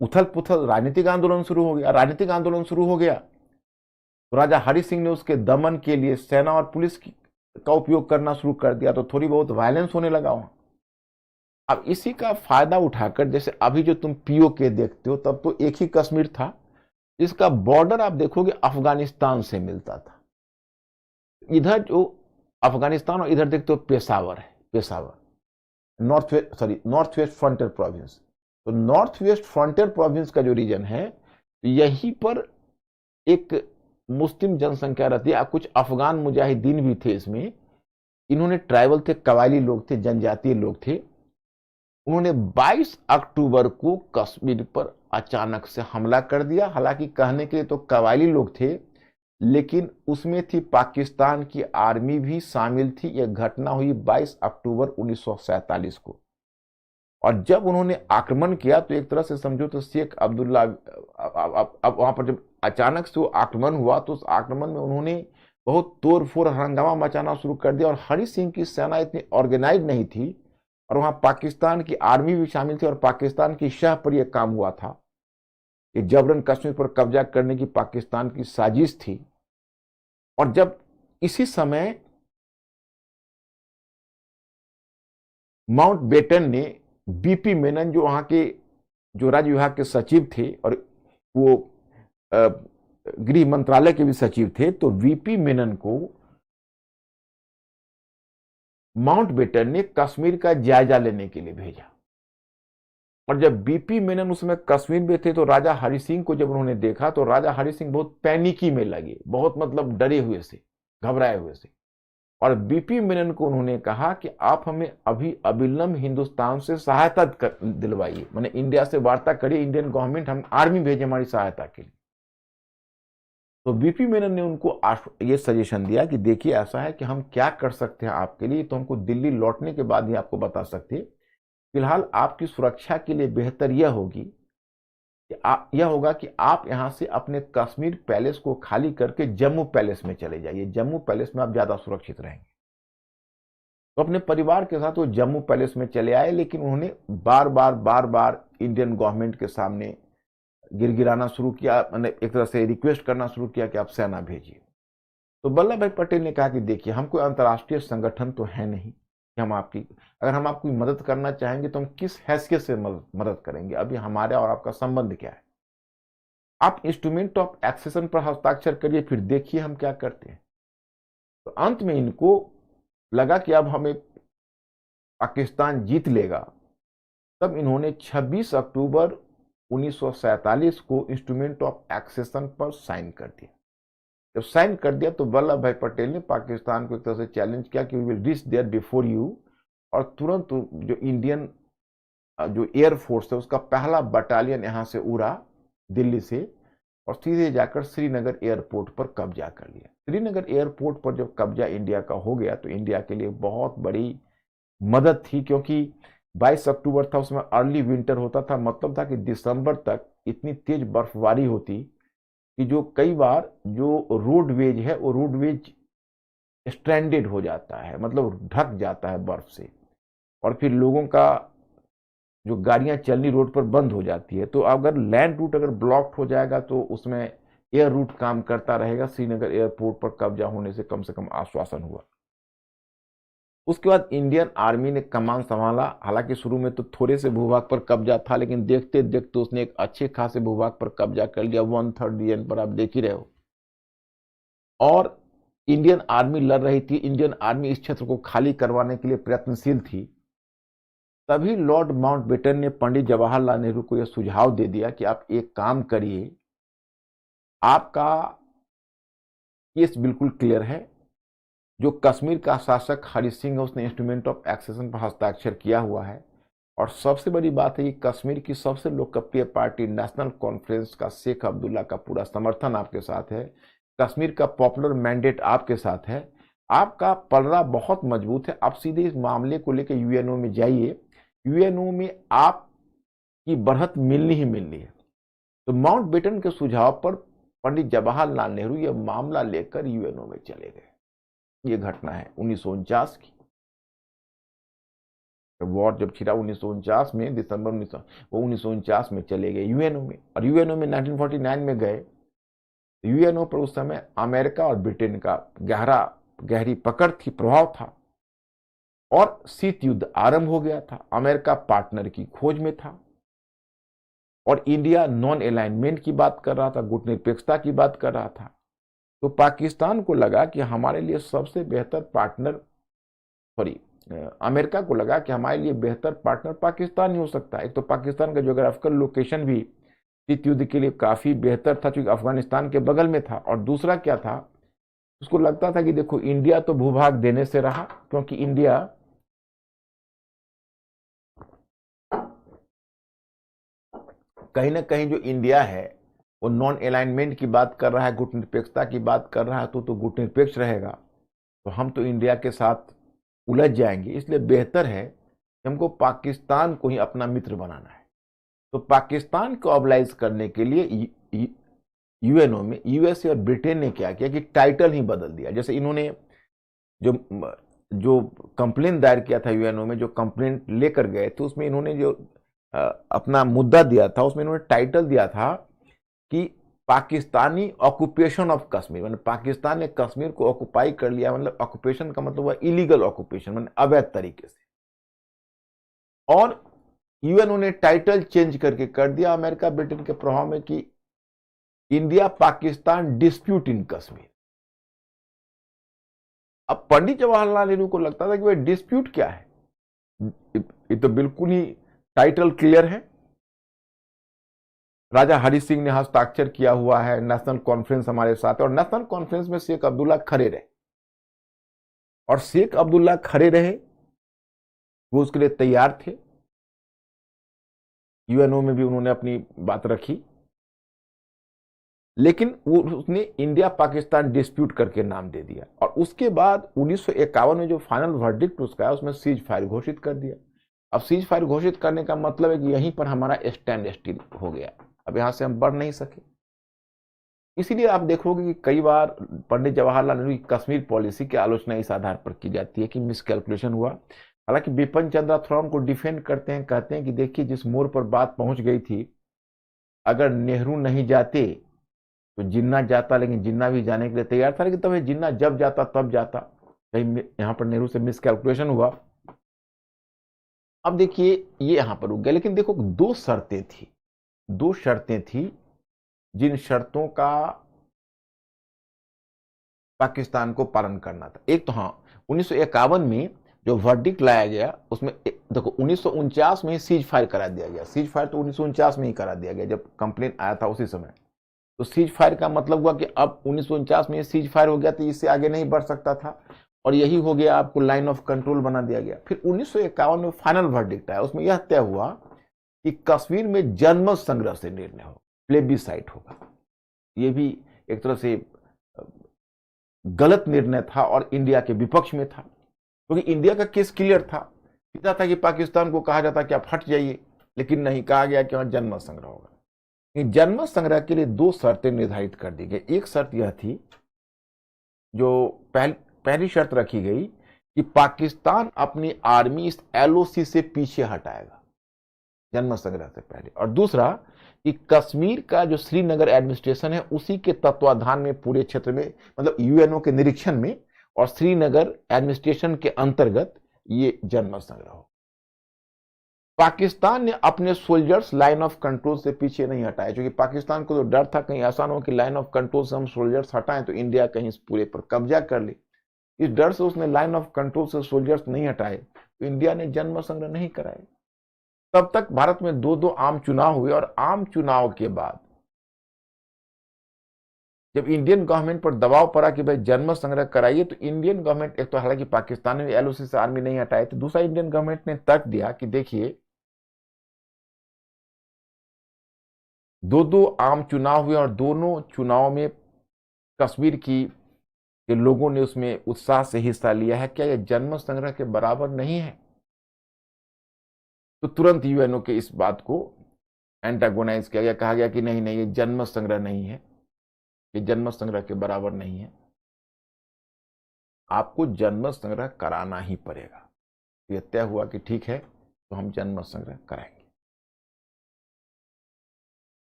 उथल पुथल राजनीतिक आंदोलन शुरू हो गया। राजनीतिक आंदोलन शुरू हो गया तो राजा हरि सिंह ने उसके दमन के लिए सेना और पुलिस का उपयोग करना शुरू कर दिया, तो थोड़ी बहुत वायलेंस होने लगा वहां। अब इसी का फायदा उठाकर, जैसे अभी जो तुम पीओके देखते हो, तब तो एक ही कश्मीर था जिसका बॉर्डर आप देखोगे अफगानिस्तान से मिलता था। इधर जो अफगानिस्तान और इधर देखते हो पेशावर है, Peshawar north west frontier province. तो नॉर्थ वेस्ट फ्रंटियर प्रोविंस का जो रीजन है यहीं पर एक मुस्लिम जनसंख्या रहती है। कुछ अफगान मुजाहिदीन भी थे इसमें, इन्होंने ट्राइबल थे, कबायली लोग थे, जनजातीय लोग थे। उन्होंने 22 अक्टूबर को कश्मीर पर अचानक से हमला कर दिया। हालांकि कहने के लिए तो कबायली लोग थे, लेकिन उसमें थी पाकिस्तान की आर्मी भी शामिल थी। यह घटना हुई 22 अक्टूबर 1947 को। और जब उन्होंने आक्रमण किया तो एक तरह से समझो तो शेख अब्दुल्ला अब वहां पर जब अचानक से वो आक्रमण हुआ तो उस आक्रमण में उन्होंने बहुत तोड़ फोड़ हंगामा मचाना शुरू कर दिया। और हरि सिंह की सेना इतनी ऑर्गेनाइज नहीं थी और वहां पाकिस्तान की आर्मी भी शामिल थी और पाकिस्तान की शाह पर यह काम हुआ था कि जबरन कश्मीर पर कब्जा करने की पाकिस्तान की साजिश थी। और जब इसी समय माउंटबेटन ने बीपी मेनन, जो वहां के जो राज्य विभाग के सचिव थे और वो गृह मंत्रालय के भी सचिव थे, तो वीपी मेनन को माउंटबेटन ने कश्मीर का जायजा लेने के लिए भेजा। और जब बीपी मेनन उस समय कश्मीर में थे तो राजा हरि सिंह को जब उन्होंने देखा तो राजा हरि सिंह बहुत पैनिकी में लगे, बहुत मतलब डरे हुए से, घबराए हुए से। और बीपी मेनन को उन्होंने कहा कि आप हमें अभी अविलंब हिंदुस्तान से सहायता दिलवाइए, माने इंडिया से वार्ता करिए, इंडियन गवर्नमेंट हम आर्मी भेजे हमारी सहायता के लिए। तो बीपी मेनन ने उनको ये सजेशन दिया कि देखिए ऐसा है कि हम क्या कर सकते हैं आपके लिए, तो हमको दिल्ली लौटने के बाद ही आपको बता सकते हैं। फिलहाल आपकी सुरक्षा के लिए बेहतर यह होगी कि यह होगा कि आप यहां से अपने कश्मीर पैलेस को खाली करके जम्मू पैलेस में चले जाइए, जम्मू पैलेस में आप ज्यादा सुरक्षित रहेंगे। तो अपने परिवार के साथ वो जम्मू पैलेस में चले आए, लेकिन उन्होंने बार बार इंडियन गवर्नमेंट के सामने गिड़गिड़ाना शुरू किया, मैंने एक तरह से रिक्वेस्ट करना शुरू किया कि आप सेना भेजिए। तो वल्लभ भाई पटेल ने कहा कि देखिए हम कोई अंतर्राष्ट्रीय संगठन तो है नहीं कि अगर हम आपकी मदद करना चाहेंगे तो हम किस हैसियत से मदद करेंगे, अभी हमारे और आपका संबंध क्या है। आप इंस्ट्रूमेंट ऑफ एक्सेशन पर हस्ताक्षर करिए, फिर देखिए हम क्या करते हैं। तो अंत में इनको लगा कि अब हमें पाकिस्तान जीत लेगा, तब इन्होंने 26 अक्टूबर 1947 को इंस्ट्रूमेंट ऑफ एक्सेशन पर साइन कर दिया। जब साइन कर दिया तो वल्लभ भाई पटेल ने पाकिस्तान को एक तरह से चैलेंज किया कि we will reach there before you, और तुरंत जो इंडियन जो एयरफोर्स है उसका पहला बटालियन यहां से उड़ा दिल्ली से और सीधे जाकर श्रीनगर एयरपोर्ट पर कब्जा कर लिया। श्रीनगर एयरपोर्ट पर जब कब्जा इंडिया का हो गया तो इंडिया के लिए बहुत बड़ी मदद थी, क्योंकि 22 अक्टूबर था, उसमें अर्ली विंटर होता था, मतलब था कि दिसंबर तक इतनी तेज बर्फबारी होती कि जो कई बार जो रोडवेज है वो रोडवेज स्ट्रैंडेड हो जाता है, मतलब ढक जाता है बर्फ से, और फिर लोगों का जो गाड़ियां चलनी रोड पर बंद हो जाती है। तो अगर लैंड रूट अगर ब्लॉक्ड हो जाएगा तो उसमें एयर रूट काम करता रहेगा। श्रीनगर एयरपोर्ट पर कब्जा होने से कम आश्वासन हुआ। उसके बाद इंडियन आर्मी ने कमान संभाला। हालांकि शुरू में तो थोड़े से भूभाग पर कब्जा था, लेकिन देखते देखते उसने एक अच्छे खासे भूभाग पर कब्जा कर लिया, 1/3 रीजन पर आप देख ही रहे हो। और इंडियन आर्मी लड़ रही थी, इंडियन आर्मी इस क्षेत्र को खाली करवाने के लिए प्रयत्नशील थी। तभी लॉर्ड माउंटबेटन ने पंडित जवाहरलाल नेहरू को यह सुझाव दे दिया कि आप एक काम करिए, आपका केस बिल्कुल क्लियर है, जो कश्मीर का शासक हरि सिंह है उसने इंस्ट्रूमेंट ऑफ एक्सेशन पर हस्ताक्षर किया हुआ है, और सबसे बड़ी बात है कि कश्मीर की सबसे लोकप्रिय पार्टी नेशनल कॉन्फ्रेंस का शेख अब्दुल्ला का पूरा समर्थन आपके साथ है, कश्मीर का पॉपुलर मैंडेट आपके साथ है, आपका पलड़ा बहुत मजबूत है। आप सीधे इस मामले को लेकर यूएनओ में जाइए, यूएनओ में आपकी बढ़त मिलनी ही मिलनी है। तो माउंटबेटन के सुझाव पर पंडित जवाहरलाल नेहरू यह मामला लेकर यूएनओ में चले गए। ये घटना है 1949 की। वॉर जब छिड़ा 1949 में, दिसंबर 1949 में चले गए यूएनओ में, और यूएनओ में 1949 में गए। यूएनओ पर उस समय अमेरिका और ब्रिटेन का गहरी पकड़ थी, प्रभाव था, और शीत युद्ध आरंभ हो गया था। अमेरिका पार्टनर की खोज में था और इंडिया नॉन अलाइनमेंट की बात कर रहा था, गुटनिरपेक्षता की बात कर रहा था। तो पाकिस्तान को लगा कि हमारे लिए सबसे बेहतर पार्टनर, अमेरिका को लगा कि हमारे लिए बेहतर पार्टनर पाकिस्तान ही हो सकता है। एक तो पाकिस्तान का ज्योग्राफिकल लोकेशन भी शीत युद्ध के लिए काफी बेहतर था, क्योंकि अफगानिस्तान के बगल में था, और दूसरा क्या था, उसको लगता था कि देखो इंडिया तो भूभाग देने से रहा, क्योंकि इंडिया कहीं ना कहीं जो इंडिया है वो नॉन अलाइनमेंट की बात कर रहा है, गुटनिरपेक्षता की बात कर रहा है, तो गुटनिरपेक्ष रहेगा, तो हम तो इंडिया के साथ उलझ जाएंगे। इसलिए बेहतर है कि हमको पाकिस्तान को ही अपना मित्र बनाना है। तो पाकिस्तान को ऑबलाइज करने के लिए यूएनओ में यूएसए और ब्रिटेन ने क्या किया कि टाइटल ही बदल दिया। जैसे इन्होंने जो जो कंप्लेन दायर किया था यूएनओ में, जो कंप्लेन लेकर गए थे, उसमें इन्होंने जो अपना मुद्दा दिया था उसमें इन्होंने टाइटल दिया था कि पाकिस्तानी ऑक्यूपेशन ऑफ कश्मीर, मतलब पाकिस्तान ने कश्मीर को ऑक्युपाई कर लिया, मतलब ऑक्युपेशन का मतलब हुआ इलीगल ऑक्युपेशन, मतलब अवैध तरीके से। और यूएनओ ने टाइटल चेंज करके कर दिया अमेरिका ब्रिटेन के प्रभाव में कि इंडिया पाकिस्तान डिस्प्यूट इन कश्मीर। अब पंडित जवाहरलाल नेहरू को लगता था कि भाई डिस्प्यूट क्या है, ये तो बिल्कुल ही टाइटल क्लियर है। राजा हरि सिंह ने हस्ताक्षर किया हुआ है, नेशनल कॉन्फ्रेंस हमारे साथ है, और नेशनल कॉन्फ्रेंस में शेख अब्दुल्ला खड़े रहे, और शेख अब्दुल्ला खड़े रहे, वो उसके लिए तैयार थे। यूएनओ में भी उन्होंने अपनी बात रखी, लेकिन उसने इंडिया पाकिस्तान डिस्प्यूट करके नाम दे दिया। और उसके बाद 1951 में जो फाइनल वर्डिक्ट उसका है, उसमें सीज फायर घोषित कर दिया। अब सीज फायर घोषित करने का मतलब है कि यहीं पर हमारा स्टैंड स्टिल हो गया, अब यहां से हम बढ़ नहीं सके। इसीलिए आप देखोगे कि कई बार पंडित जवाहरलाल नेहरू की कश्मीर पॉलिसी की आलोचना इस आधार पर की जाती है कि मिसकैलकुलेशन हुआ। हालांकि बिपिन चंद्र थोड़ा उनको डिफेंड करते हैं, कहते हैं कि देखिए जिस मोड़ पर बात पहुंच गई थी, अगर नेहरू नहीं जाते तो जिन्ना जाता, लेकिन जिन्ना भी जाने के लिए तैयार था, लेकिन तब जिन्ना जब जाता तब जाता, कहीं यहां पर नेहरू से मिसकैलकुलेशन हुआ। अब देखिए ये यहां पर रुक गया, लेकिन देखो दो शर्तें थी जिन शर्तों का पाकिस्तान को पालन करना था। एक तो हाँ, 1951 में जो वर्डिक्ट लाया गया उसमें देखो 1949 में ही सीज फायर करा दिया गया। सीज फायर तो 1949 में ही करा दिया गया, जब कंप्लेन आया था उसी समय। तो सीज फायर का मतलब हुआ कि अब 1949 में सीज फायर हो गया, तो इससे आगे नहीं बढ़ सकता था, और यही हो गया, आपको लाइन ऑफ कंट्रोल बना दिया गया। फिर 1951 में फाइनल वर्डिक्ट आया, उसमें यह तय हुआ कि कश्मीर में जनमत संग्रह से निर्णय हो, प्लेबिसाइट होगा। यह भी एक तरह से गलत निर्णय था और इंडिया के विपक्ष में था, क्योंकि इंडिया का केस क्लियर था। सीधा था कि पाकिस्तान को कहा जाता कि आप हट जाइए, लेकिन नहीं, कहा गया कि वहां जनमत संग्रह होगा। जनमत संग्रह के लिए दो शर्तें निर्धारित कर दी गई। एक शर्त यह थी, जो पहली शर्त रखी गई कि पाकिस्तान अपनी आर्मी इस एलओसी से पीछे हटाएगा जनमत संग्रह से पहले, और दूसरा कि कश्मीर का जो श्रीनगर एडमिनिस्ट्रेशन है उसी के तत्वाधान में पूरे क्षेत्र में, मतलब यूएनओ के निरीक्षण में और श्रीनगर एडमिनिस्ट्रेशन के अंतर्गत ये जनमत संग्रह हो। पाकिस्तान ने अपने सोल्जर्स लाइन ऑफ कंट्रोल से पीछे नहीं हटाए, क्योंकि पाकिस्तान को तो डर था कहीं ऐसा ना हो कि लाइन ऑफ कंट्रोल से हम सोल्जर्स हटाएं तो इंडिया कहीं इस पूरे पर कब्जा कर ले। इस डर से उसने लाइन ऑफ कंट्रोल से सोल्जर्स नहीं हटाए, तो इंडिया ने जनमत संग्रह नहीं कराए। तब तक भारत में दो आम चुनाव हुए, और आम चुनाव के बाद जब इंडियन गवर्नमेंट पर दबाव पड़ा कि भाई जनमत संग्रह कराइए, तो इंडियन गवर्नमेंट, एक तो हालांकि पाकिस्तान ने एलओसी से आर्मी नहीं हटाए थे, दूसरा इंडियन गवर्नमेंट ने तर्क दिया कि देखिए दो आम चुनाव हुए और दोनों चुनाव में कश्मीर की के लोगों ने उसमें उत्साह से हिस्सा लिया है, क्या यह जनमत संग्रह के बराबर नहीं है? तो तुरंत यूएनओ के इस बात को एंटागोनाइज किया गया, कहा गया कि नहीं नहीं, ये जनमत संग्रह नहीं है, ये जनमत संग्रह के बराबर नहीं है, आपको जनमत संग्रह कराना ही पड़ेगा। यह तय हुआ कि ठीक है, तो हम जनमत संग्रह कराएंगे।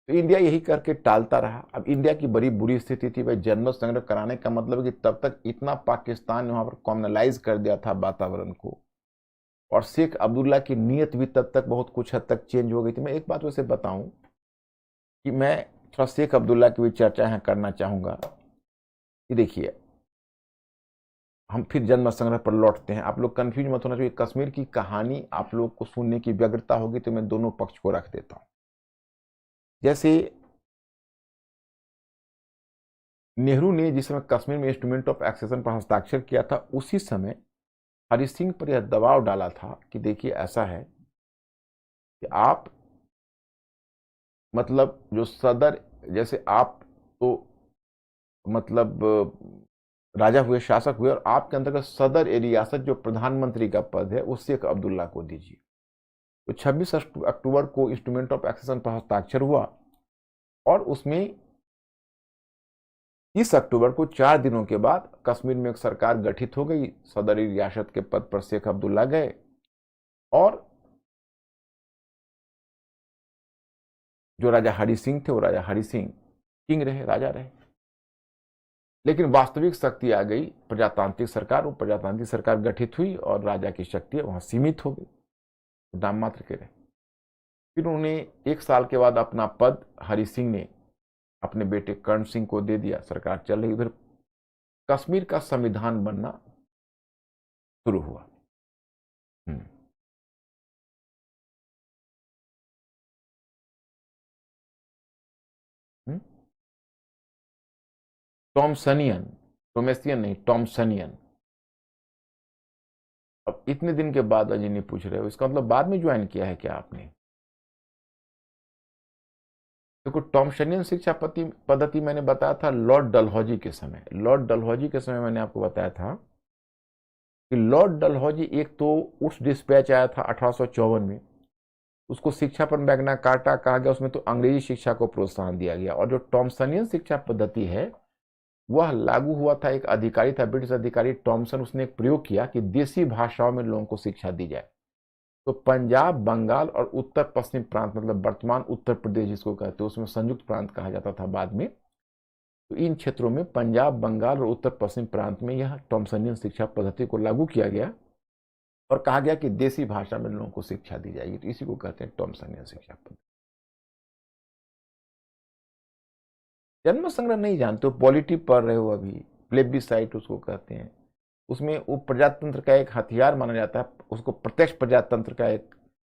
तो इंडिया यही करके टालता रहा। अब इंडिया की बड़ी बुरी स्थिति थी, भाई जनमत संग्रह कराने का मतलब है कि तब तक इतना पाकिस्तान ने वहां पर कॉमनलाइज कर दिया था वातावरण को, और शेख अब्दुल्ला की नीयत भी तब तक बहुत कुछ हद तक चेंज हो गई थी। मैं एक बात वैसे बताऊं कि मैं थोड़ा शेख अब्दुल्ला की भी चर्चा यहाँ करना चाहूंगा कि देखिए, हम फिर जनमत संग्रह पर लौटते हैं। आप लोग कंफ्यूज मत होना चाहिए, कश्मीर की कहानी आप लोग को सुनने की व्यग्रता होगी तो मैं दोनों पक्ष को रख देता हूं। जैसे नेहरू ने जिस समय कश्मीर में इंस्ट्रूमेंट ऑफ एक्सेशन पर हस्ताक्षर किया था, उसी समय हरि सिंह पर यह दबाव डाला था कि देखिए ऐसा है कि आप, मतलब जो सदर, जैसे आप तो मतलब राजा हुए, शासक हुए, और आपके अंतर्गत सदर ए रियासत जो प्रधानमंत्री का पद है वो शेख अब्दुल्ला को दीजिए। तो 26 अक्टूबर को इंस्ट्रूमेंट ऑफ एक्सेशन पर हस्ताक्षर हुआ, और उसमें 30 अक्टूबर को 4 दिनों के बाद कश्मीर में एक सरकार गठित हो गई। सदर ए रियासत के पद पर शेख अब्दुल्ला गए, और जो राजा हरि सिंह थे वो राजा हरि सिंह किंग रहे, राजा रहे। लेकिन वास्तविक शक्ति आ गई प्रजातांत्रिक सरकार, वो प्रजातांत्रिक सरकार गठित हुई और राजा की शक्ति वहां सीमित हो गई, नाम मात्र के रहे। फिर उन्होंने 1 साल के बाद अपना पद हरि सिंह ने अपने बेटे कर्ण सिंह को दे दिया, सरकार चल रही। उधर कश्मीर का संविधान बनना शुरू हुआ। टॉमसनियन, टोमेसियन नहीं, टॉमसनियन। अब इतने दिन के बाद अजय नहीं पूछ रहे हो, इसका मतलब बाद में ज्वाइन किया है क्या आपने? देखो, टॉमसनियन शिक्षा पद्धति मैंने बताया था लॉर्ड डलहौजी के समय। लॉर्ड डलहौजी के समय मैंने आपको बताया था कि लॉर्ड डलहौजी, एक तो उस डिस्पैच आया था 1854 में, उसको शिक्षा पर मैग्ना कार्टा कहा गया, उसमें तो अंग्रेजी शिक्षा को प्रोत्साहन दिया गया। और जो टॉमसनियन शिक्षा पद्धति है वह लागू हुआ था, एक अधिकारी था, ब्रिटिश अधिकारी टॉमसन, उसने एक प्रयोग किया कि देसी भाषाओं में लोगों को शिक्षा दी जाए। तो पंजाब, बंगाल और उत्तर पश्चिम प्रांत, मतलब वर्तमान उत्तर प्रदेश जिसको कहते हैं, उसमें संयुक्त प्रांत कहा जाता था बाद में। तो इन क्षेत्रों में पंजाब, बंगाल और उत्तर पश्चिम प्रांत में यह टॉमसनियन शिक्षा पद्धति को लागू किया गया और कहा गया कि देसी भाषा में लोगों को शिक्षा दी जाएगी। तो इसी को कहते हैं टॉमसनियन शिक्षा पद्धति। जन्म संग्रह नहीं जानते हो, पॉलिटी पढ़ रहे हो अभी, प्लेबिसाइट उसको कहते हैं। उसमें वो प्रजातंत्र का एक हथियार माना जाता है, उसको प्रत्यक्ष प्रजातंत्र का एक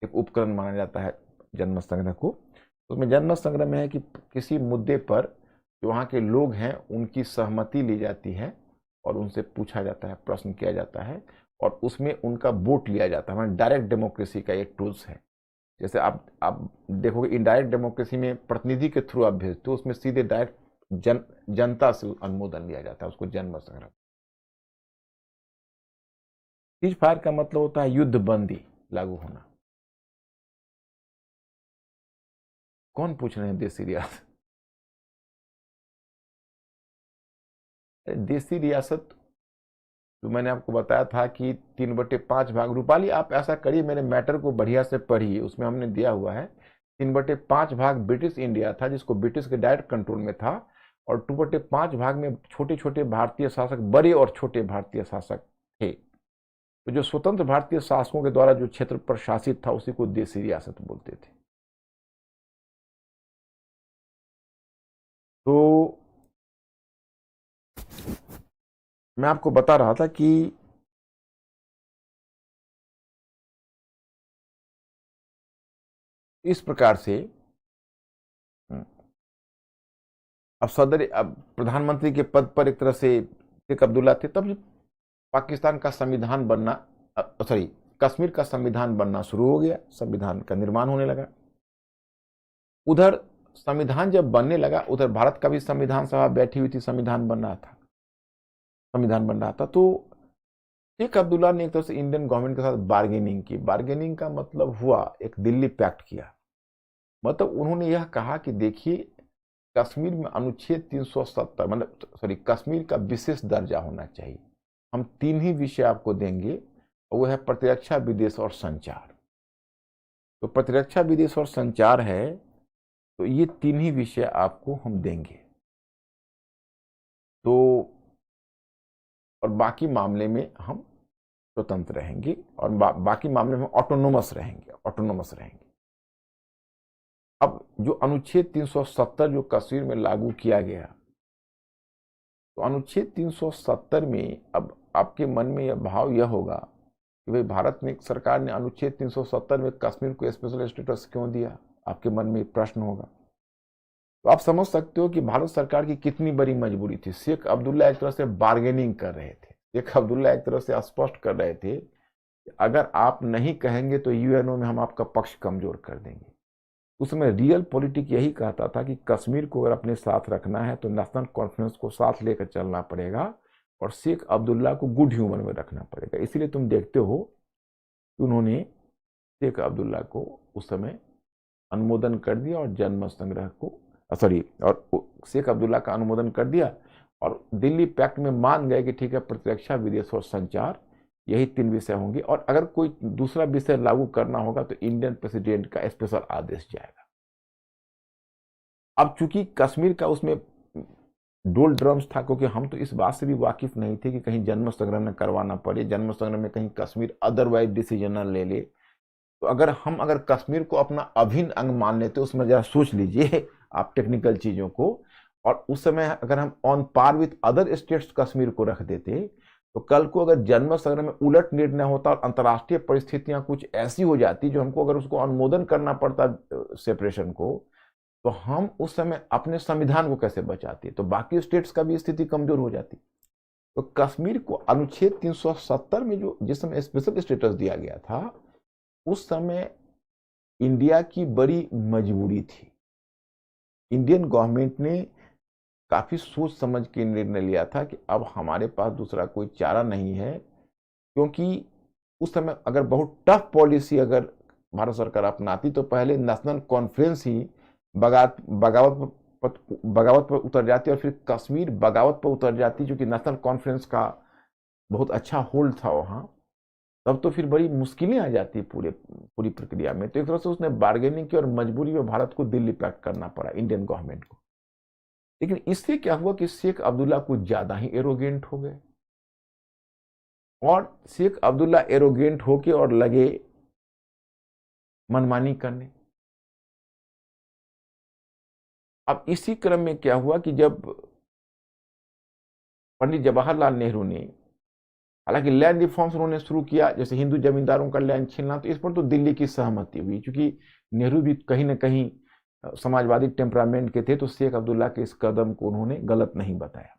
उपकरण माना जाता है जन्म संग्रह को। उसमें जन्म संग्रह में है कि किसी मुद्दे पर जो वहाँ के लोग हैं उनकी सहमति ली जाती है और उनसे पूछा जाता है, प्रश्न किया जाता है और उसमें उनका वोट लिया जाता है। हमारे डायरेक्ट डेमोक्रेसी का एक टूल्स है। जैसे आप देखोगे इनडायरेक्ट डेमोक्रेसी में प्रतिनिधि के थ्रू आप भेजते हो, उसमें सीधे डायरेक्ट जनता से अनुमोदन लिया जाता है, उसको जन्म संग्रह। सीज फायर का मतलब होता है युद्ध बंदी लागू होना। कौन पूछ रहे हैं देसी रियासत? देसी रियासत जो मैंने आपको बताया था कि 3/5 भाग। रूपाली, आप ऐसा करिए, मेरे मैटर को बढ़िया से पढ़िए, उसमें हमने दिया हुआ है 3/5 भाग ब्रिटिश इंडिया था, जिसको ब्रिटिश के डायरेक्ट कंट्रोल में था, और 2/5 भाग में छोटे छोटे भारतीय शासक, बड़े और छोटे भारतीय शासक थे। तो जो स्वतंत्र भारतीय शासकों के द्वारा जो क्षेत्र प्रशासित था उसी को देसी रियासत बोलते थे। तो मैं आपको बता रहा था कि इस प्रकार से अब प्रधानमंत्री के पद पर एक तरह से शेख अब्दुल्ला थे। तब पाकिस्तान का संविधान बनना, सॉरी, कश्मीर का संविधान बनना शुरू हो गया, संविधान का निर्माण होने लगा। उधर संविधान जब बनने लगा, उधर भारत का भी संविधान सभा बैठी हुई थी, संविधान बन रहा था। तो शेख अब्दुल्ला ने एक तरह से इंडियन गवर्नमेंट के साथ बार्गेनिंग की। बार्गेनिंग का मतलब हुआ एक दिल्ली पैक्ट किया। मतलब उन्होंने यह कहा कि देखिए, कश्मीर में अनुच्छेद 370, मतलब सॉरी, कश्मीर का विशेष दर्जा होना चाहिए। हम 3 ही विषय आपको देंगे, और वो है प्रतिरक्षा, विदेश और संचार। तो प्रतिरक्षा, विदेश और संचार है, तो ये 3 ही विषय आपको हम देंगे। तो और बाकी मामले में हम स्वतंत्र रहेंगे, और बाकी मामले में ऑटोनोमस रहेंगे। अब जो अनुच्छेद 370 जो कश्मीर में लागू किया गया, तो अनुच्छेद 370 में अब आपके मन में यह भाव यह होगा कि भाई, भारत में सरकार ने अनुच्छेद 370 में कश्मीर को स्पेशल स्टेटस क्यों दिया? आपके मन में प्रश्न होगा। तो आप समझ सकते हो कि भारत सरकार की कितनी बड़ी मजबूरी थी। शेख अब्दुल्ला एक तरह से बार्गेनिंग कर रहे थे, शेख अब्दुल्ला एक तरह से स्पष्ट कर रहे थे कि अगर आप नहीं कहेंगे तो यूएनओ में हम आपका पक्ष कमजोर कर देंगे। उसमें रियल पॉलिटिक यही कहता था कि कश्मीर को अगर अपने साथ रखना है तो नेशनल कॉन्फ्रेंस को साथ लेकर चलना पड़ेगा, और शेख अब्दुल्ला को गुड ह्यूमर में रखना पड़ेगा। इसलिए तुम देखते हो कि उन्होंने शेख अब्दुल्ला को उस समय अनुमोदन कर दिया, और जन्म संग्रह को और शेख अब्दुल्ला का अनुमोदन कर दिया, और दिल्ली पैक्ट में मान गए कि ठीक है, प्रतिरक्षा, विदेश और संचार, यही 3 विषय होंगे, और अगर कोई दूसरा विषय लागू करना होगा तो इंडियन प्रेसिडेंट का स्पेशल आदेश जाएगा। अब चूंकि कश्मीर का उसमें डोल ड्रम्स था, क्योंकि हम तो इस बात से भी वाकिफ नहीं थे कि कहीं जन्म संग्रह न करवाना पड़े, जन्म संग्रह में कहीं कश्मीर अदरवाइज डिसीजन न ले ले। तो अगर कश्मीर को अपना अभिन्न अंग मान लेते, उसमें जरा सोच लीजिए आप टेक्निकल चीजों को, और उस समय अगर हम on par with other states Kashmir को रख देते, तो कल को अगर जन्म सगन में उलट निर्णय होता और अंतर्राष्ट्रीय परिस्थितियां कुछ ऐसी हो जाती जो हमको अगर उसको अनुमोदन करना पड़ता सेपरेशन को, तो हम उस समय अपने संविधान को कैसे बचाते, तो बाकी स्टेट्स का भी स्थिति कमजोर हो जाती। तो कश्मीर को अनुच्छेद 370 में जो जिस समय स्पेशल स्टेटस दिया गया था, उस समय इंडिया की बड़ी मजबूरी थी। इंडियन गवर्नमेंट ने काफी सोच समझ के निर्णय लिया था कि अब हमारे पास दूसरा कोई चारा नहीं है, क्योंकि उस समय अगर बहुत टफ पॉलिसी अगर भारत सरकार अपनाती तो पहले नेशनल कॉन्फ्रेंस ही बगावत पर उतर जाती और फिर कश्मीर बगावत पर उतर जाती, जो कि नेशनल कॉन्फ्रेंस का बहुत अच्छा होल्ड था वहां। तब तो फिर बड़ी मुश्किलें आ जाती पूरी प्रक्रिया में। तो एक तरह से उसने बार्गेनिंग की और मजबूरी में भारत को दिल्ली पैक करना पड़ा इंडियन गवर्नमेंट को। लेकिन इससे क्या हुआ कि शेख अब्दुल्ला कुछ ज्यादा ही एरोगेंट हो गए, और शेख अब्दुल्ला एरोगेंट होके और लगे मनमानी करने। अब इसी क्रम में क्या हुआ कि जब पंडित जवाहरलाल नेहरू ने, हालांकि लैंड रिफॉर्म्स उन्होंने शुरू किया, जैसे हिंदू जमींदारों का लैंड छीनना, तो इस पर तो दिल्ली की सहमति हुई, क्योंकि नेहरू भी कहीं ना कहीं समाजवादी टेम्परामेंट के थे, तो शेख अब्दुल्ला के इस कदम को उन्होंने गलत नहीं बताया।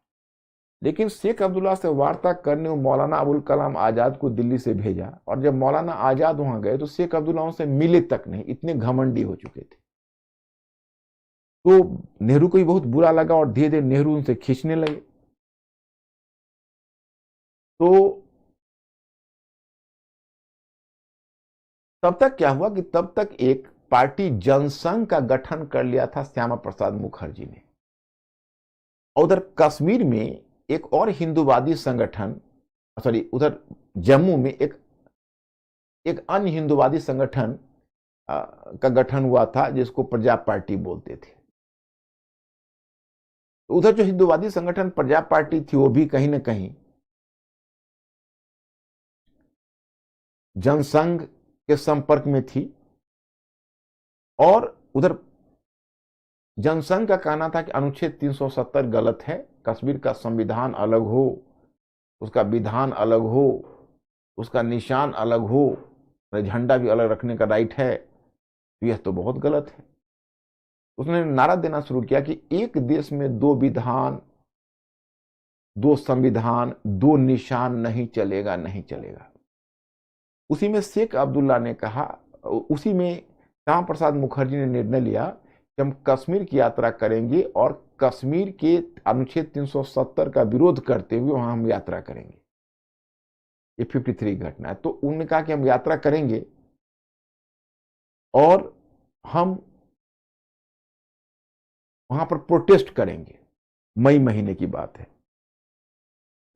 लेकिन शेख अब्दुल्ला से वार्ता करने मौलाना अबुल कलाम आजाद को दिल्ली से भेजा, और जब मौलाना आजाद वहां गए तो शेख अब्दुल्ला उनसे मिले तक नहीं, इतने घमंडी हो चुके थे। तो नेहरू को भी बहुत बुरा लगा और धीरे धीरे नेहरू उनसे खींचने लगे। तो तब तक क्या हुआ कि तब तक एक पार्टी जनसंघ का गठन कर लिया था श्यामा प्रसाद मुखर्जी ने, और उधर कश्मीर में एक और हिंदूवादी संगठन, सॉरी उधर जम्मू में एक अन्य हिंदूवादी संगठन का गठन हुआ था, जिसको पंजाब पार्टी बोलते थे। तो उधर जो हिंदूवादी संगठन पंजाब पार्टी थी, वो भी कहीं ना कहीं जनसंघ के संपर्क में थी, और उधर जनसंघ का कहना था कि अनुच्छेद 370 गलत है, कश्मीर का संविधान अलग हो, उसका विधान अलग हो, उसका निशान अलग हो, झंडा भी अलग रखने का राइट है, तो यह तो बहुत गलत है। उसने नारा देना शुरू किया कि एक देश में दो विधान, दो संविधान, दो निशान नहीं चलेगा, नहीं चलेगा। उसी में शेख अब्दुल्ला ने कहा, उसी में श्यामा प्रसाद मुखर्जी ने निर्णय लिया कि हम कश्मीर की यात्रा करेंगे और कश्मीर के अनुच्छेद 370 का विरोध करते हुए वहां हम यात्रा करेंगे। ये 53 घटना है। तो उन्होंने कहा कि हम यात्रा करेंगे और हम वहां पर प्रोटेस्ट करेंगे। मई महीने की बात है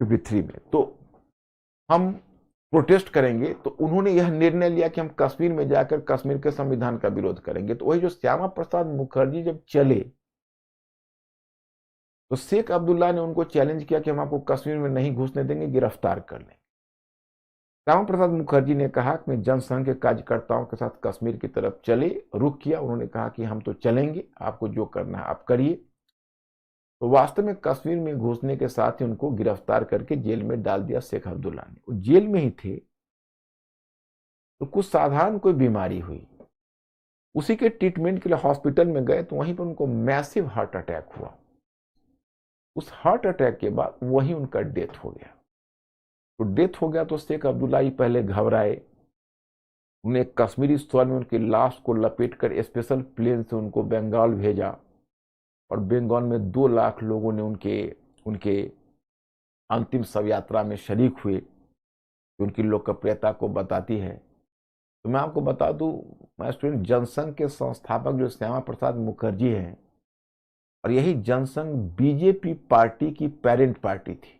53 में, तो हम प्रोटेस्ट करेंगे। तो उन्होंने यह निर्णय लिया कि हम कश्मीर में जाकर कश्मीर के संविधान का विरोध करेंगे। तो वही जो श्यामा प्रसाद मुखर्जी जब चले, तो शेख अब्दुल्ला ने उनको चैलेंज किया कि हम आपको कश्मीर में नहीं घुसने देंगे, गिरफ्तार कर लेंगे। श्यामा प्रसाद मुखर्जी ने कहा कि मैं जनसंघ के कार्यकर्ताओं के साथ कश्मीर की तरफ चले, रुख किया। उन्होंने कहा कि हम तो चलेंगे, आपको जो करना है आप करिए। तो वास्तव में कश्मीर में घुसने के साथ ही उनको गिरफ्तार करके जेल में डाल दिया शेख अब्दुल्ला ने। वो जेल में ही थे तो कुछ साधारण कोई बीमारी हुई, उसी के ट्रीटमेंट के लिए हॉस्पिटल में गए, तो वहीं पर उनको मैसिव हार्ट अटैक हुआ। उस हार्ट अटैक के बाद वहीं उनका डेथ हो गया। तो डेथ हो गया तो शेख अब्दुल्ला ही पहले घबराए। उन्हें कश्मीरी स्वर्ण में उनकी लाश को लपेटकर स्पेशल प्लेन से उनको बंगाल भेजा, और बंगाल में 2 लाख लोगों ने उनके अंतिम शव यात्रा में शरीक हुए, जो उनकी लोकप्रियता को बताती है। तो मैं आपको बता दूं, मैं स्टूडेंट, जनसंघ के संस्थापक जो श्यामा प्रसाद मुखर्जी हैं, और यही जनसंघ बीजेपी पार्टी की पेरेंट पार्टी थी।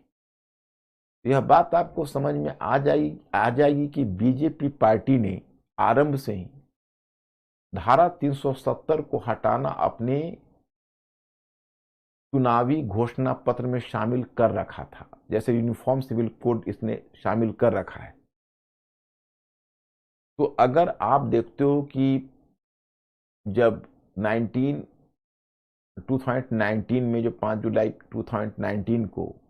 यह बात आपको समझ में आ जाएगी कि बीजेपी पार्टी ने आरंभ से ही धारा 370 को हटाना अपने चुनावी घोषणा पत्र में शामिल कर रखा था, जैसे यूनिफॉर्म सिविल कोड इसने शामिल कर रखा है। तो अगर आप देखते हो कि जब 2019 में जो 5 जुलाई 2019 को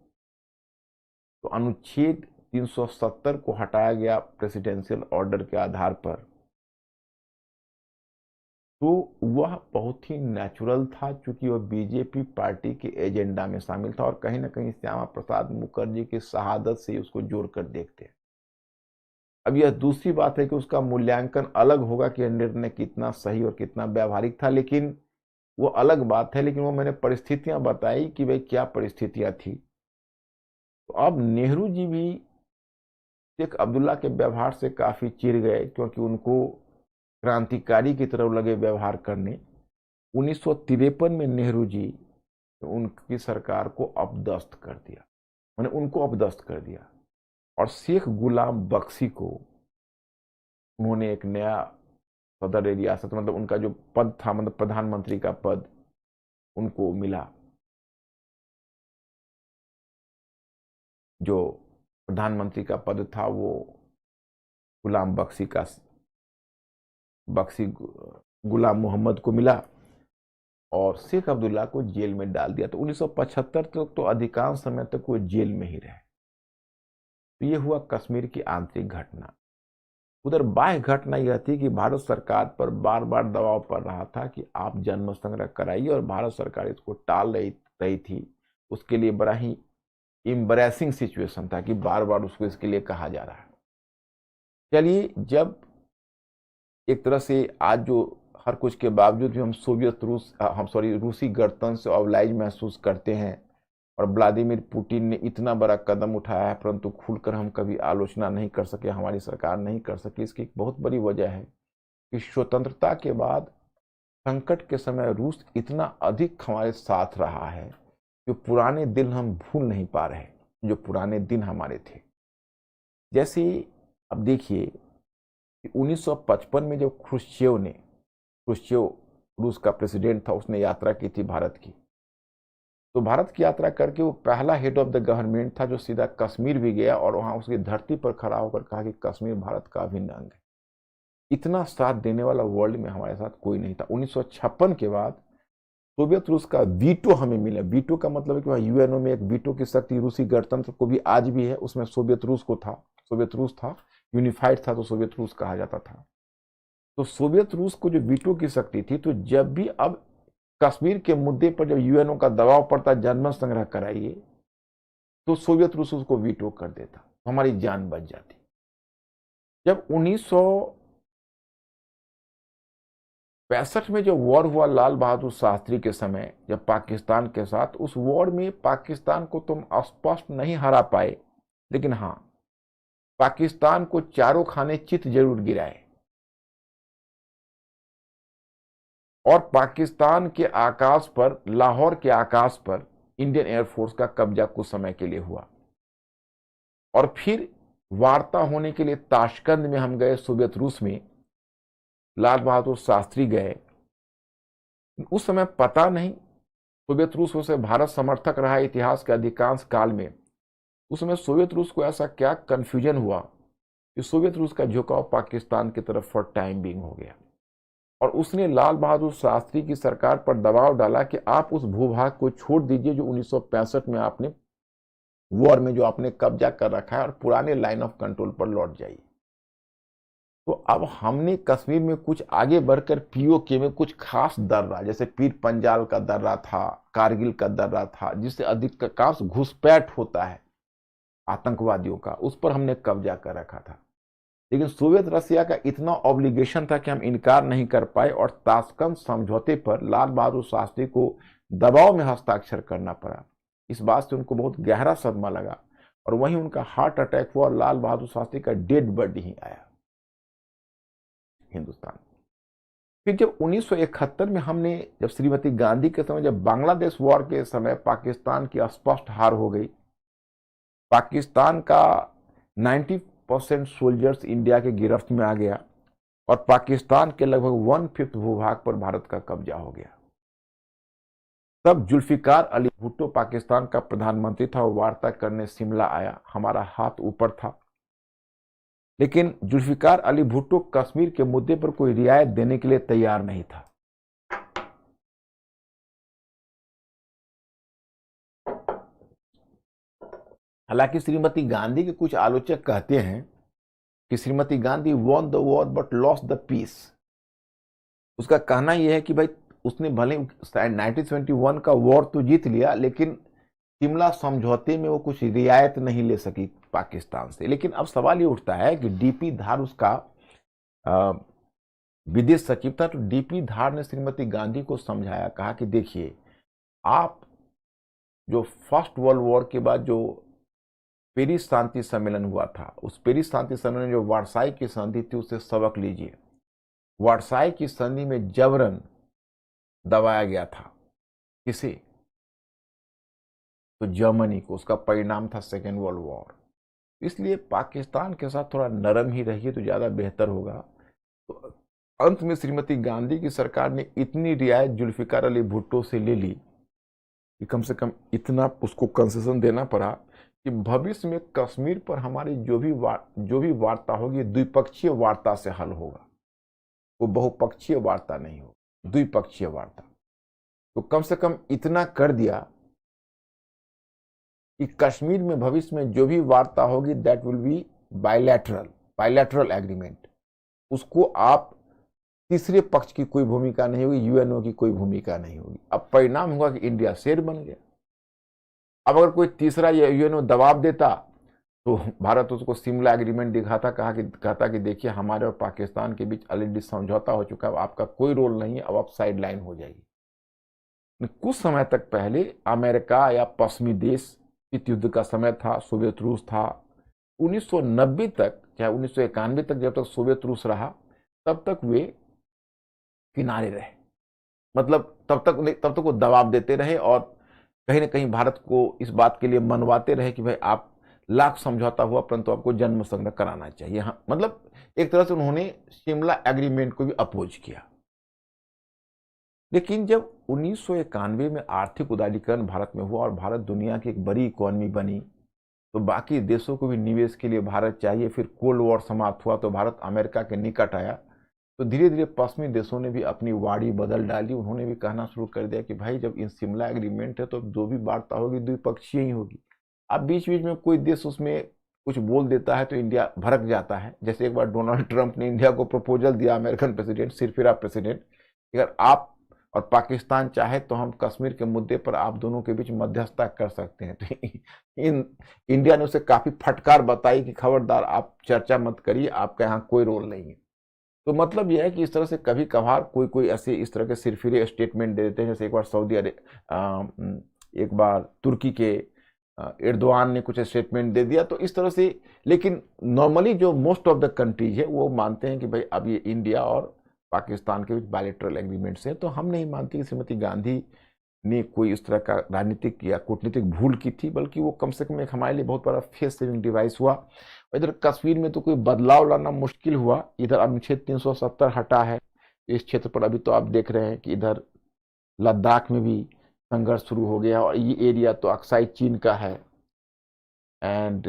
तो अनुच्छेद 370 को हटाया गया प्रेसिडेंशियल ऑर्डर के आधार पर, तो वह बहुत ही नेचुरल था, क्योंकि वह बीजेपी पार्टी के एजेंडा में शामिल था और कहीं ना कहीं श्यामा प्रसाद मुखर्जी की शहादत से उसको जोड़कर देखते हैं। अब यह दूसरी बात है कि उसका मूल्यांकन अलग होगा कि निर्णय कितना सही और कितना व्यावहारिक था, लेकिन वो अलग बात है। लेकिन वो मैंने परिस्थितियां बताई कि भाई क्या परिस्थितियां थी। तो अब नेहरू जी भी शेख अब्दुल्ला के व्यवहार से काफी चिढ़ गए, क्योंकि उनको क्रांतिकारी की तरह लगे व्यवहार करने। 1953 में नेहरू जी ने उनकी सरकार को अपदस्थ कर दिया, मैंने उनको अपदस्थ कर दिया, और शेख गुलाम बख्शी को उन्होंने एक नया सदर रियासत, मतलब उनका जो पद था, मतलब प्रधानमंत्री का पद उनको मिला। जो प्रधानमंत्री का पद था वो गुलाम बख्शी गुलाम मोहम्मद को मिला, और शेख अब्दुल्ला को जेल में डाल दिया। तो 1975 तक तो अधिकांश समय तक वो जेल में ही रहे। तो ये हुआ कश्मीर की आंतरिक घटना। उधर बाह्य घटना यह थी कि भारत सरकार पर बार बार दबाव पड़ रहा था कि आप जन्म संग्रह कराइए, और भारत सरकार इसको टाल रही थी। उसके लिए बड़ा ही एम्बैरेसिंग सिचुएशन था कि बार बार उसको इसके लिए कहा जा रहा है। चलिए, जब एक तरह से आज जो हर कुछ के बावजूद भी हम रूसी गणतंत्र से ऑबलाइज महसूस करते हैं, और व्लादिमीर पुतिन ने इतना बड़ा कदम उठाया है, परंतु खुलकर हम कभी आलोचना नहीं कर सके, हमारी सरकार नहीं कर सकी। इसकी एक बहुत बड़ी वजह है कि स्वतंत्रता के बाद संकट के समय रूस इतना अधिक हमारे साथ रहा है कि पुराने दिन हम भूल नहीं पा रहे, जो पुराने दिन हमारे थे। जैसे अब देखिए कि 1955 में जब क्रुश्चेव रूस का प्रेसिडेंट था, उसने यात्रा की थी भारत की। तो भारत की यात्रा करके वो पहला हेड ऑफ द गवर्नमेंट था जो सीधा कश्मीर भी गया, और वहां उसकी धरती पर खड़ा होकर कहा कि कश्मीर भारत का अभिन्न अंग है। इतना साथ देने वाला वर्ल्ड में हमारे साथ कोई नहीं था। 1956 के बाद सोवियत रूस का वीटो हमें मिला। वीटो का मतलब है कि वहाँ यूएनओ में एक वीटो की शक्ति रूसी गणतंत्र को भी आज भी है, उसमें सोवियत रूस था, यूनिफाइड था, तो सोवियत रूस कहा जाता था। तो सोवियत रूस को जो वीटो की शक्ति थी, तो जब भी अब कश्मीर के मुद्दे पर जब यूएनओ का दबाव पड़ता जनमत संग्रह कराइए, तो सोवियत रूस उसको वीटो कर देता, तो हमारी जान बच जाती। जब 1965 में जो वॉर हुआ लाल बहादुर शास्त्री के समय, जब पाकिस्तान के साथ, उस वॉर में पाकिस्तान को तुम स्पष्ट नहीं हरा पाए, लेकिन हां, पाकिस्तान को चारों खाने चित जरूर गिराए, और पाकिस्तान के आकाश पर, लाहौर के आकाश पर इंडियन एयरफोर्स का कब्जा कुछ समय के लिए हुआ। और फिर वार्ता होने के लिए ताशकंद में हम गए, सोवियत रूस में लाल बहादुर शास्त्री गए। उस समय पता नहीं, सोवियत रूस उसे भारत समर्थक रहा इतिहास के अधिकांश काल में। उस समय सोवियत रूस को ऐसा क्या कंफ्यूजन हुआ कि सोवियत रूस का झुकाव पाकिस्तान की तरफ फॉर टाइम बीइंग हो गया, और उसने लाल बहादुर शास्त्री की सरकार पर दबाव डाला कि आप उस भूभाग को छोड़ दीजिए जो 1965 में आपने वॉर में जो आपने कब्जा कर रखा है, और पुराने लाइन ऑफ कंट्रोल पर लौट जाइए। तो अब हमने कश्मीर में कुछ आगे बढ़कर पीओके में कुछ खास दर्रा, जैसे पीर पंजाल का दर्रा था, कारगिल का दर्रा था, जिससे अधिकांश घुसपैठ होता है आतंकवादियों का, उस पर हमने कब्जा कर रखा था। लेकिन सोवियत रसिया का इतना ऑब्लिगेशन था कि हम इनकार नहीं कर पाए, और ताशकंद समझौते पर लाल बहादुर शास्त्री को दबाव में हस्ताक्षर करना पड़ा। इस बात से उनको बहुत गहरा सदमा लगा, और वहीं उनका हार्ट अटैक हुआ, और लाल बहादुर शास्त्री का डेड बॉडी ही आया हिंदुस्तान। फिर जब 1971 में हमने, जब श्रीमती गांधी के समय, जब बांग्लादेश वॉर के समय पाकिस्तान की स्पष्ट हार हो गई, पाकिस्तान का 90% सोल्जर्स इंडिया के गिरफ्त में आ गया, और पाकिस्तान के लगभग 1/5 भूभाग पर भारत का कब्जा हो गया। तब जुल्फिकार अली भुट्टो पाकिस्तान का प्रधानमंत्री था, वो वार्ता करने शिमला आया, हमारा हाथ ऊपर था। लेकिन जुल्फिकार अली भुट्टो कश्मीर के मुद्दे पर कोई रियायत देने के लिए तैयार नहीं था। हालांकि श्रीमती गांधी के कुछ आलोचक कहते हैं कि Shrimati Gandhi won the war but lost the peace. उसका कहना यह है कि भाई उसने भले 1971 का वॉर तो जीत लिया, लेकिन शिमला समझौते में वो कुछ रियायत नहीं ले सकी पाकिस्तान से। लेकिन अब सवाल ये उठता है कि डीपी धार उसका विदेश सचिव था, तो डीपी धार ने श्रीमती गांधी को समझाया, कहा कि देखिए, आप जो फर्स्ट वर्ल्ड वॉर के बाद जो पेरिस शांति सम्मेलन हुआ था, उस पेरिस शांति सम्मेलन में जो वार्साई की संधि थी, उससे सबक लीजिए। वार्साई की संधि में जबरन दबाया गया था किसे? तो जर्मनी को। उसका परिणाम था सेकेंड वर्ल्ड वॉर। इसलिए पाकिस्तान के साथ थोड़ा नरम ही रहिए तो ज्यादा बेहतर होगा। तो अंत में श्रीमती गांधी की सरकार ने इतनी रियायत जुल्फिकार अली भुट्टो से ले ली कि कम से कम इतना उसको कंसेशन देना पड़ा कि भविष्य में कश्मीर पर हमारी जो भी वार्ता होगी, द्विपक्षीय वार्ता से हल होगा। वो बहुपक्षीय वार्ता नहीं होगी, द्विपक्षीय वार्ता। तो कम से कम इतना कर दिया कि कश्मीर में भविष्य में जो भी वार्ता होगी that will be bilateral agreement. उसको आप तीसरे पक्ष की कोई भूमिका नहीं होगी, यूएनओ की कोई भूमिका नहीं होगी। अब परिणाम हुआ कि इंडिया शेर बन गया। अब अगर कोई तीसरा यूएनओ दबाव देता तो भारत उसको शिमला एग्रीमेंट दिखाता, कहता कि देखिए, हमारे और पाकिस्तान के बीच ऑलरेडी समझौता हो चुका है, आपका कोई रोल नहीं है, अब आप साइड लाइन हो जाइए। कुछ समय तक पहले अमेरिका या पश्चिमी देश, शीत युद्ध का समय था, सोवियत रूस था, 1990 तक, चाहे 1991 तक, जब तक सोवियत रूस रहा, तब तक वे किनारे रहे। मतलब तब तक वो दबाव देते रहे और कहीं ना कहीं भारत को इस बात के लिए मनवाते रहे कि भाई आप लाख समझौता हुआ परंतु आपको जन्म संग्रह कराना चाहिए। हाँ, मतलब एक तरह से उन्होंने शिमला एग्रीमेंट को भी अपोज किया। लेकिन जब 1991 में आर्थिक उदारीकरण भारत में हुआ और भारत दुनिया की एक बड़ी इकोनॉमी बनी, तो बाकी देशों को भी निवेश के लिए भारत चाहिए। फिर कोल्ड वॉर समाप्त हुआ तो भारत अमेरिका के निकट आया, तो धीरे धीरे पश्चिमी देशों ने भी अपनी वाड़ी बदल डाली। उन्होंने भी कहना शुरू कर दिया कि भाई जब इन शिमला एग्रीमेंट है तो जो भी वार्ता होगी द्विपक्षीय ही होगी। अब बीच बीच में कोई देश उसमें कुछ बोल देता है तो इंडिया भड़क जाता है। जैसे एक बार डोनाल्ड ट्रंप ने इंडिया को प्रपोजल दिया, अमेरिकन प्रेसिडेंट, सिरफिरा प्रेसिडेंट, अगर आप और पाकिस्तान चाहे तो हम कश्मीर के मुद्दे पर आप दोनों के बीच मध्यस्थता कर सकते हैं। तो इंडिया ने उसे काफी फटकार बताई कि खबरदार, आप चर्चा मत करिए, आपका यहाँ कोई रोल नहीं है। तो मतलब यह है कि इस तरह से कभी कभार कोई ऐसे इस तरह के सिरफिरे स्टेटमेंट दे देते हैं। जैसे एक बार एक बार तुर्की के एर्दोआन ने कुछ स्टेटमेंट दे दिया, तो इस तरह से। लेकिन नॉर्मली जो मोस्ट ऑफ द कंट्रीज है वो मानते हैं कि भाई अब ये इंडिया और पाकिस्तान के बीच बायलैटरल एग्रीमेंट्स हैं। तो हम नहीं मानते कि श्रीमती गांधी ने कोई इस तरह का राजनीतिक या कूटनीतिक भूल की थी, बल्कि वो कम से कम एक हमारे लिए बहुत बड़ा फेस सेविंग डिवाइस हुआ। इधर कश्मीर में तो कोई बदलाव लाना मुश्किल हुआ। इधर अनुच्छेद 370 हटा है इस क्षेत्र पर। अभी तो आप देख रहे हैं कि इधर लद्दाख में भी संघर्ष शुरू हो गया और ये एरिया तो अक्साई चीन का है। एंड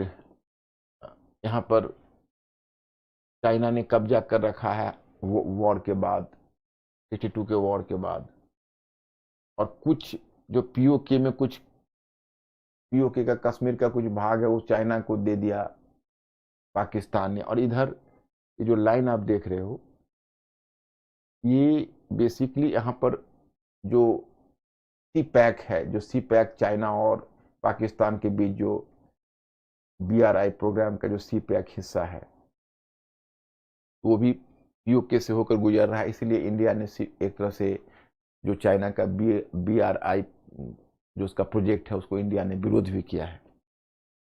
यहाँ पर चाइना ने कब्जा कर रखा है वॉर के बाद, 62 के वॉर के बाद। और कुछ जो पीओके में कुछ पीओके का कश्मीर का कुछ भाग है वो चाइना को दे दिया पाकिस्तान ने। और इधर ये जो लाइन आप देख रहे हो, ये बेसिकली यहाँ पर जो सी पैक है, जो सी पैक चाइना और पाकिस्तान के बीच जो BRI प्रोग्राम का जो सी पैक हिस्सा है, वो भी पीओके से होकर गुजर रहा है। इसलिए इंडिया ने एक तरह से जो चाइना का BRI जो उसका प्रोजेक्ट है उसको इंडिया ने विरोध भी किया है।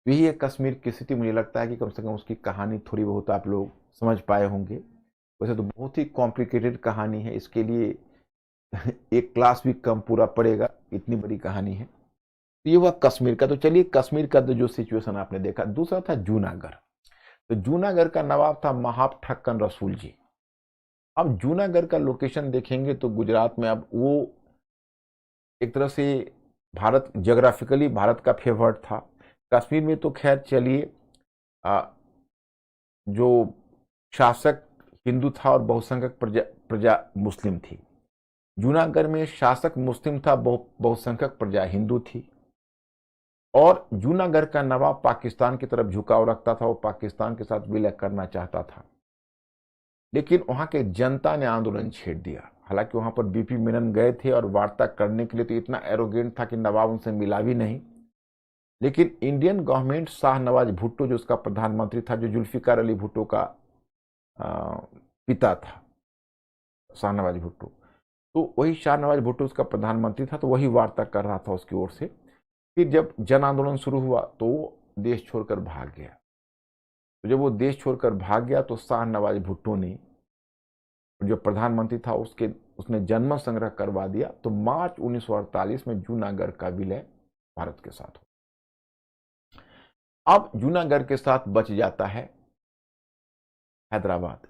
यही है कश्मीर की स्थिति। मुझे लगता है कि कम से कम उसकी कहानी थोड़ी बहुत आप लोग समझ पाए होंगे। वैसे तो बहुत ही कॉम्प्लिकेटेड कहानी है, इसके लिए एक क्लास भी कम पूरा पड़ेगा, इतनी बड़ी कहानी है। तो ये हुआ कश्मीर का। तो चलिए, कश्मीर का जो सिचुएशन आपने देखा। दूसरा था जूनागढ़। तो जूनागढ़ का नवाब था महाब ठक्कन रसूल जी। अब जूनागढ़ का लोकेशन देखेंगे तो गुजरात में, अब वो एक तरह से भारत ज्योग्राफिकली भारत का फेवरेट था। कश्मीर में तो खैर चलिए, जो शासक हिंदू था और बहुसंख्यक प्रजा मुस्लिम थी। जूनागढ़ में शासक मुस्लिम था, बहुसंख्यक प्रजा हिंदू थी। और जूनागढ़ का नवाब पाकिस्तान की तरफ झुकाव रखता था, वो पाकिस्तान के साथ विलय करना चाहता था, लेकिन वहां के जनता ने आंदोलन छेड़ दिया। हालांकि वहां पर बीपी मेनन गए थे और वार्ता करने के लिए, तो इतना एरोगेंट था कि नवाब उनसे मिला भी नहीं। लेकिन इंडियन गवर्नमेंट, शाह नवाज भुट्टो जो उसका प्रधानमंत्री था, जो जुल्फिकार अली भुट्टो का पिता था, शाहनवाज भुट्टो, तो वही शाहनवाज भुट्टो उसका प्रधानमंत्री था, तो वही वार्ता कर रहा था उसकी ओर से। फिर जब जन आंदोलन शुरू हुआ तो वो देश छोड़कर भाग गया। तो जब वो देश छोड़कर भाग गया तो शाहनवाज भुट्टो ने, जो प्रधानमंत्री था, उसने जन्म संग्रह करवा दिया। तो मार्च 1948 में जूनागढ़ का विलय भारत के साथ हुआ। अब जूनागढ़ के साथ बच जाता है हैदराबाद।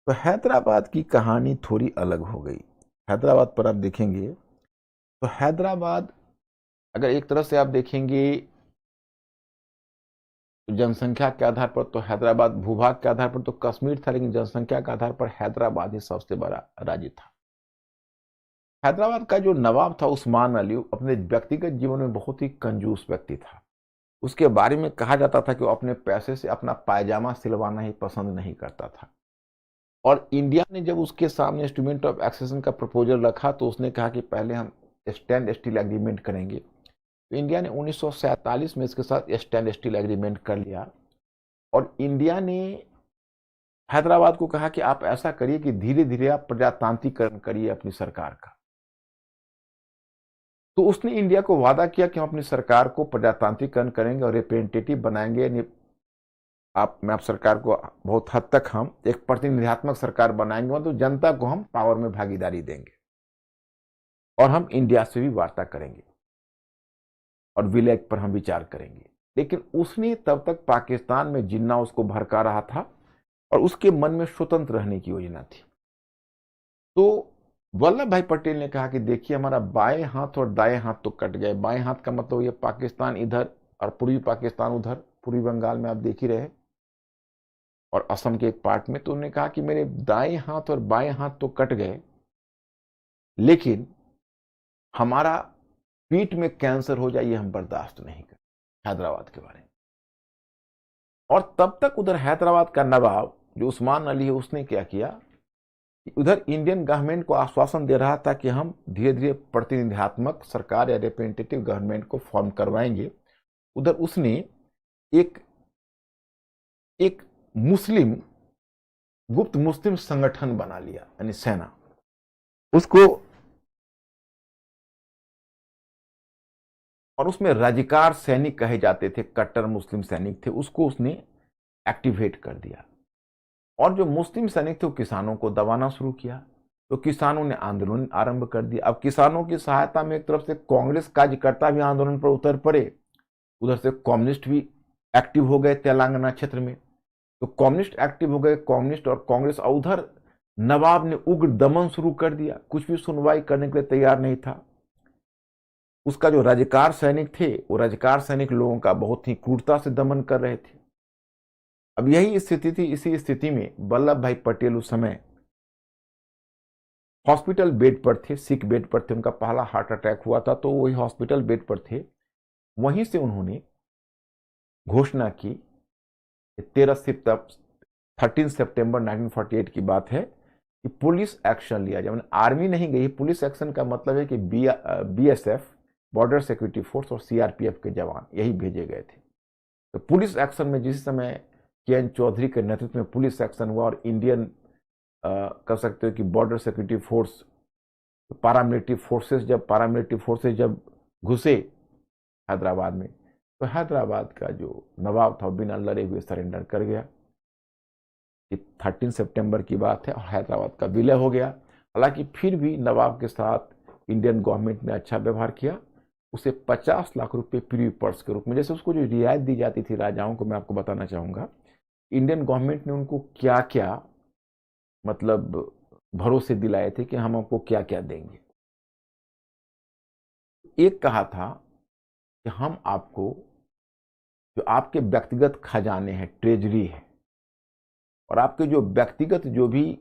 तो हैदराबाद की कहानी थोड़ी अलग हो गई। हैदराबाद पर आप देखेंगे तो हैदराबाद, अगर एक तरह से आप देखेंगे जनसंख्या के आधार पर, तो हैदराबाद भूभाग के आधार पर तो कश्मीर था, लेकिन जनसंख्या के आधार पर हैदराबाद ही सबसे बड़ा राज्य था। हैदराबाद का जो नवाब था उस्मान अली, अपने व्यक्तिगत जीवन में बहुत ही कंजूस व्यक्ति था। उसके बारे में कहा जाता था कि वो अपने पैसे से अपना पायजामा सिलवाना ही पसंद नहीं करता था। और इंडिया ने जब उसके सामने इंस्ट्रूमेंट ऑफ एक्सेशन का प्रपोजल रखा तो उसने कहा कि पहले हम स्टैंड स्टील एग्रीमेंट करेंगे। तो इंडिया ने 1947 में इसके साथ स्टैंड स्टील एग्रीमेंट कर लिया। और इंडिया ने हैदराबाद को कहा कि आप ऐसा करिए कि धीरे धीरे आप प्रजातांत्रिकरण करिए अपनी सरकार का। तो उसने इंडिया को वादा किया कि हम अपनी सरकार को प्रजातांत्रिकरण करेंगे और रिप्रेजेंटेटिव बनाएंगे। आप सरकार को बहुत हद तक हम एक प्रतिनिधित्वात्मक सरकार बनाएंगे, मतलब जनता को हम पावर में भागीदारी देंगे और हम इंडिया से भी वार्ता करेंगे और विलय पर हम विचार करेंगे। लेकिन उसने तब तक पाकिस्तान में जिन्ना उसको भड़का रहा था और उसके मन में स्वतंत्र रहने की योजना थी। तो वल्लभ भाई पटेल ने कहा कि देखिए, हमारा बाएं हाथ और दाएं हाथ तो कट गए। बाएं हाथ का मतलब ये पाकिस्तान इधर और पूर्वी पाकिस्तान उधर, पूर्वी बंगाल में आप देख ही रहे, और असम के एक पार्ट में। तो उन्होंने कहा कि मेरे दाएं हाथ और बाएं हाथ तो कट गए, लेकिन हमारा पीठ में कैंसर हो जाए ये हम बर्दाश्त नहीं कर। हैदराबाद के बारे में। और तब तक उधर हैदराबाद का नवाब जो उस्मान अली है, उसने क्या किया, उधर इंडियन गवर्नमेंट को आश्वासन दे रहा था कि हम धीरे धीरे प्रतिनिधित्वात्मक सरकार या रिप्रेजेंटेटिव गवर्नमेंट को फॉर्म करवाएंगे। उधर उसने एक मुस्लिम, गुप्त मुस्लिम संगठन बना लिया, यानी सेना उसको, और उसमें रजकार सैनिक कहे जाते थे, कट्टर मुस्लिम सैनिक थे, उसको उसने एक्टिवेट कर दिया। और जो मुस्लिम सैनिक थे वो किसानों को दबाना शुरू किया। तो किसानों ने आंदोलन आरंभ कर दिया। अब किसानों की सहायता में एक तरफ से कांग्रेस कार्यकर्ता भी आंदोलन पर उतर पड़े, उधर से कम्युनिस्ट भी एक्टिव हो गए तेलंगाना क्षेत्र में। तो कम्युनिस्ट एक्टिव हो गए, कम्युनिस्ट और कांग्रेस। और उधर नवाब ने उग्र दमन शुरू कर दिया, कुछ भी सुनवाई करने के लिए तैयार नहीं था। उसका जो रजकार सैनिक थे, वो रजकार सैनिक लोगों का बहुत ही क्रूरता से दमन कर रहे थे। अब यही स्थिति थी। इसी स्थिति में वल्लभ भाई पटेल उस समय हॉस्पिटल बेड पर थे, सिक बेड पर थे। उनका पहला हार्ट अटैक हुआ था, तो वही हॉस्पिटल बेड पर थे। वहीं से उन्होंने घोषणा की, 13 सितंबर 1948 की बात है, कि पुलिस एक्शन लिया जाए। आर्मी नहीं गई। पुलिस एक्शन का मतलब है कि बीएसएफ, बॉर्डर सिक्योरिटी फोर्स, और सीआरपीएफ के जवान यही भेजे गए थे। तो पुलिस एक्शन में जिस समय के.एन. चौधरी के नेतृत्व में पुलिस एक्शन हुआ, और इंडियन कर सकते हो कि border security force, paramilitary forces जब घुसे हैदराबाद में, तो हैदराबाद का जो नवाब था बिना लड़े हुए सरेंडर कर गया। 13 सितंबर की बात है और हैदराबाद का विलय हो गया। हालांकि फिर भी नवाब के साथ इंडियन गवर्नमेंट ने अच्छा व्यवहार किया। उसे 50 लाख रुपए प्री पर्स के रूप में, जैसे उसको जो रियायत दी जाती थी राजाओं को, मैं आपको बताना चाहूंगा इंडियन गवर्नमेंट ने उनको क्या क्या मतलब भरोसे दिलाए थे कि हम आपको क्या क्या देंगे। एक कहा था कि हम आपको जो आपके व्यक्तिगत खजाने हैं, ट्रेजरी है, और आपके जो व्यक्तिगत जो भी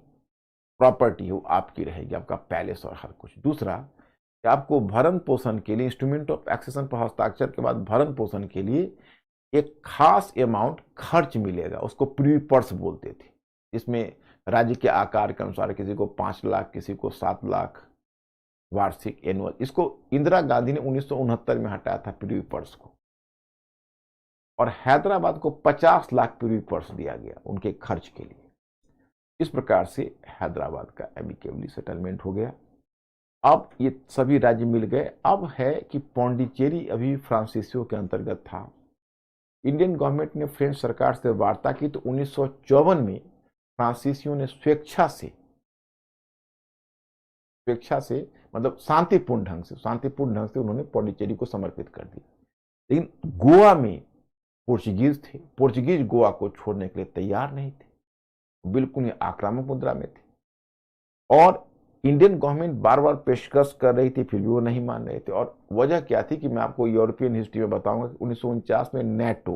प्रॉपर्टी है वो आपकी रहेगी, आपका पैलेस और हर कुछ। दूसरा, कि आपको भरण पोषण के लिए इंस्ट्रूमेंट ऑफ एक्सेशन पर हस्ताक्षर के बाद भरण पोषण के लिए एक खास अमाउंट खर्च मिलेगा, उसको प्रीपर्स बोलते थे। इसमें राज्य के आकार के अनुसार किसी को 5 लाख, किसी को 7 लाख वार्षिक एनुअल। इसको इंदिरा गांधी ने 1969 में हटाया था प्रीपर्स को, और हैदराबाद को 50 लाख प्रीपर्स दिया गया उनके खर्च के लिए। इस प्रकार से हैदराबाद का एमिकेबली सेटलमेंट हो गया। अब ये सभी राज्य मिल गए। अब है कि पौंडीचेरी अभी फ्रांसीसियो के अंतर्गत था। इंडियन गवर्नमेंट ने फ्रेंच सरकार से वार्ता की तो 1954 में फ्रांसीसियो ने स्वेच्छा से मतलब शांतिपूर्ण ढंग से उन्होंने पौंडीचेरी को समर्पित कर दिया। लेकिन गोवा में पोर्चुगीज थे, पोर्चुगीज गोवा को छोड़ने के लिए तैयार नहीं थे, बिल्कुल आक्रामक मुद्रा में थे, और इंडियन गवर्नमेंट बार बार पेशकश कर रही थी, फिर भी वो नहीं मान रहे थे। और वजह क्या थी कि मैं आपको यूरोपियन हिस्ट्री में बताऊंगा। 1949 में नेटो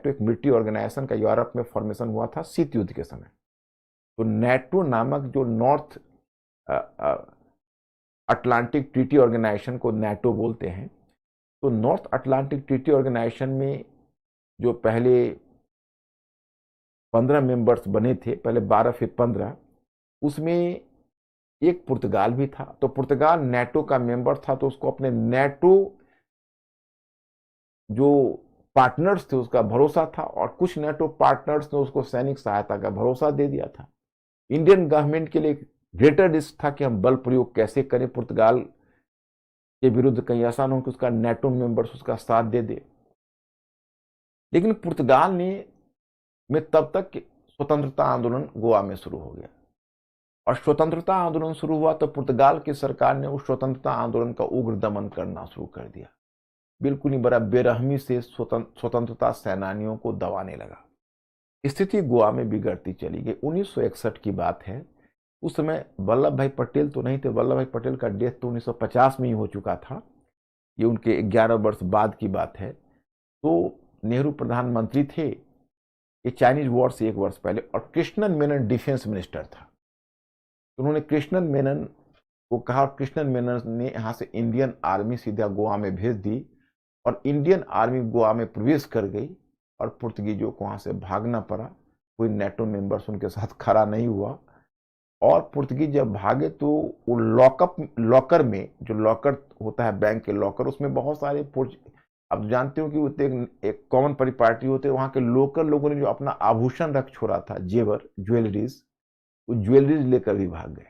एक मिलिट्री ऑर्गेनाइजेशन का यूरोप में फॉर्मेशन हुआ था शीत युद्ध के समय। तो नेटो नामक जो नॉर्थ अटलांटिक ट्रीटी ऑर्गेनाइजेशन को नेटो बोलते हैं, तो नॉर्थ अटलांटिक ट्रीटी ऑर्गेनाइजेशन में जो पहले 15 मेंबर्स बने थे, पहले 12 फिर 15, उसमें एक पुर्तगाल भी था। तो पुर्तगाल नेटो का मेंबर था, तो उसको अपने नेटो जो पार्टनर्स थे उसका भरोसा था, और कुछ नेटो पार्टनर्स ने उसको सैनिक सहायता का भरोसा दे दिया था। इंडियन गवर्नमेंट के लिए ग्रेटर रिस्क था कि हम बल प्रयोग कैसे करें पुर्तगाल के विरुद्ध, कहीं ऐसा ना हो कि उसका नेटो मेंबर्स उसका साथ दे दे। लेकिन पुर्तगाल में तब तक स्वतंत्रता आंदोलन गोवा में शुरू हो गया, और स्वतंत्रता आंदोलन शुरू हुआ तो पुर्तगाल की सरकार ने उस स्वतंत्रता आंदोलन का उग्र दमन करना शुरू कर दिया। बिल्कुल ही बड़ा बेरहमी से स्वतंत्रता सेनानियों को दबाने लगा। स्थिति गोवा में बिगड़ती चली गई। 1961 की बात है। उस समय वल्लभ भाई पटेल तो नहीं थे, वल्लभ भाई पटेल का डेथ तो 1950 में ही हो चुका था, ये उनके 11 वर्ष बाद की बात है। तो नेहरू प्रधानमंत्री थे, ये चाइनीज वॉर से 1 वर्ष पहले, और कृष्णन मेनन डिफेंस मिनिस्टर था। तो उन्होंने कृष्णन मेनन को कहा, कृष्णन मेनन ने यहाँ से इंडियन आर्मी सीधा गोवा में भेज दी, और इंडियन आर्मी गोवा में प्रवेश कर गई, और पुर्तगीजों को वहां से भागना पड़ा। कोई नेटो मेंबर्स उनके साथ खड़ा नहीं हुआ, और पुर्तगीज जब भागे तो वो लॉकर में, जो लॉकर होता है बैंक के लॉकर, उसमें बहुत सारे अब जानते हो कि वो एक कॉमन परिपाटी होते हैं, वहां के लोकल लोगों ने जो अपना आभूषण रख छोड़ा था, जेवर ज्वेलरीज, वो ज्वेलरीज लेकर भी भाग गए।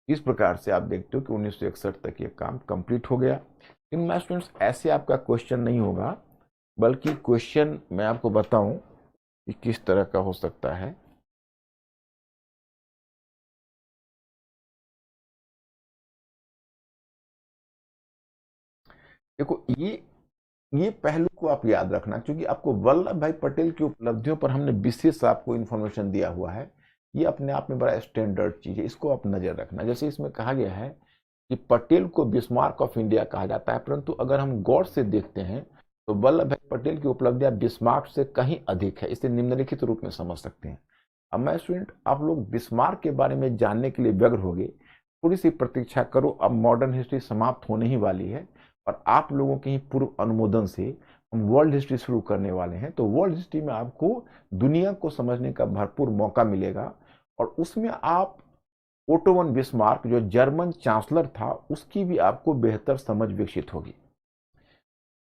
इस प्रकार से आप देखते हो कि 1961 तक ये काम कंप्लीट हो गया। इन माय स्टूडेंट्स, ऐसे आपका क्वेश्चन नहीं होगा, बल्कि क्वेश्चन मैं आपको बताऊं कि किस तरह का हो सकता है। देखो, ये पहलू को आप याद रखना, क्योंकि आपको वल्लभ भाई पटेल की उपलब्धियों पर हमने विशेष आपको इंफॉर्मेशन दिया हुआ है। ये अपने आप में बड़ा स्टैंडर्ड चीज है, इसको आप नजर रखना। जैसे इसमें कहा गया है कि पटेल को बिस्मार्क ऑफ इंडिया कहा जाता है, परंतु अगर हम गौर से देखते हैं तो वल्लभ भाई पटेल की उपलब्धियां बिस्मार्क से कहीं अधिक है। इसे निम्नलिखित रूप में समझ सकते हैं। अब मैं स्टूडेंट, आप लोग बिस्मार्क के बारे में जानने के लिए व्यग्र हो गए, थोड़ी सी प्रतीक्षा करो। अब मॉडर्न हिस्ट्री समाप्त होने ही वाली है, और आप लोगों के ही पूर्व अनुमोदन से हम वर्ल्ड हिस्ट्री शुरू करने वाले हैं। तो वर्ल्ड हिस्ट्री में आपको दुनिया को समझने का भरपूर मौका मिलेगा, और उसमें आप ओटो वन बिस्मार्क, जो जर्मन चांसलर था, उसकी भी आपको बेहतर समझ विकसित होगी।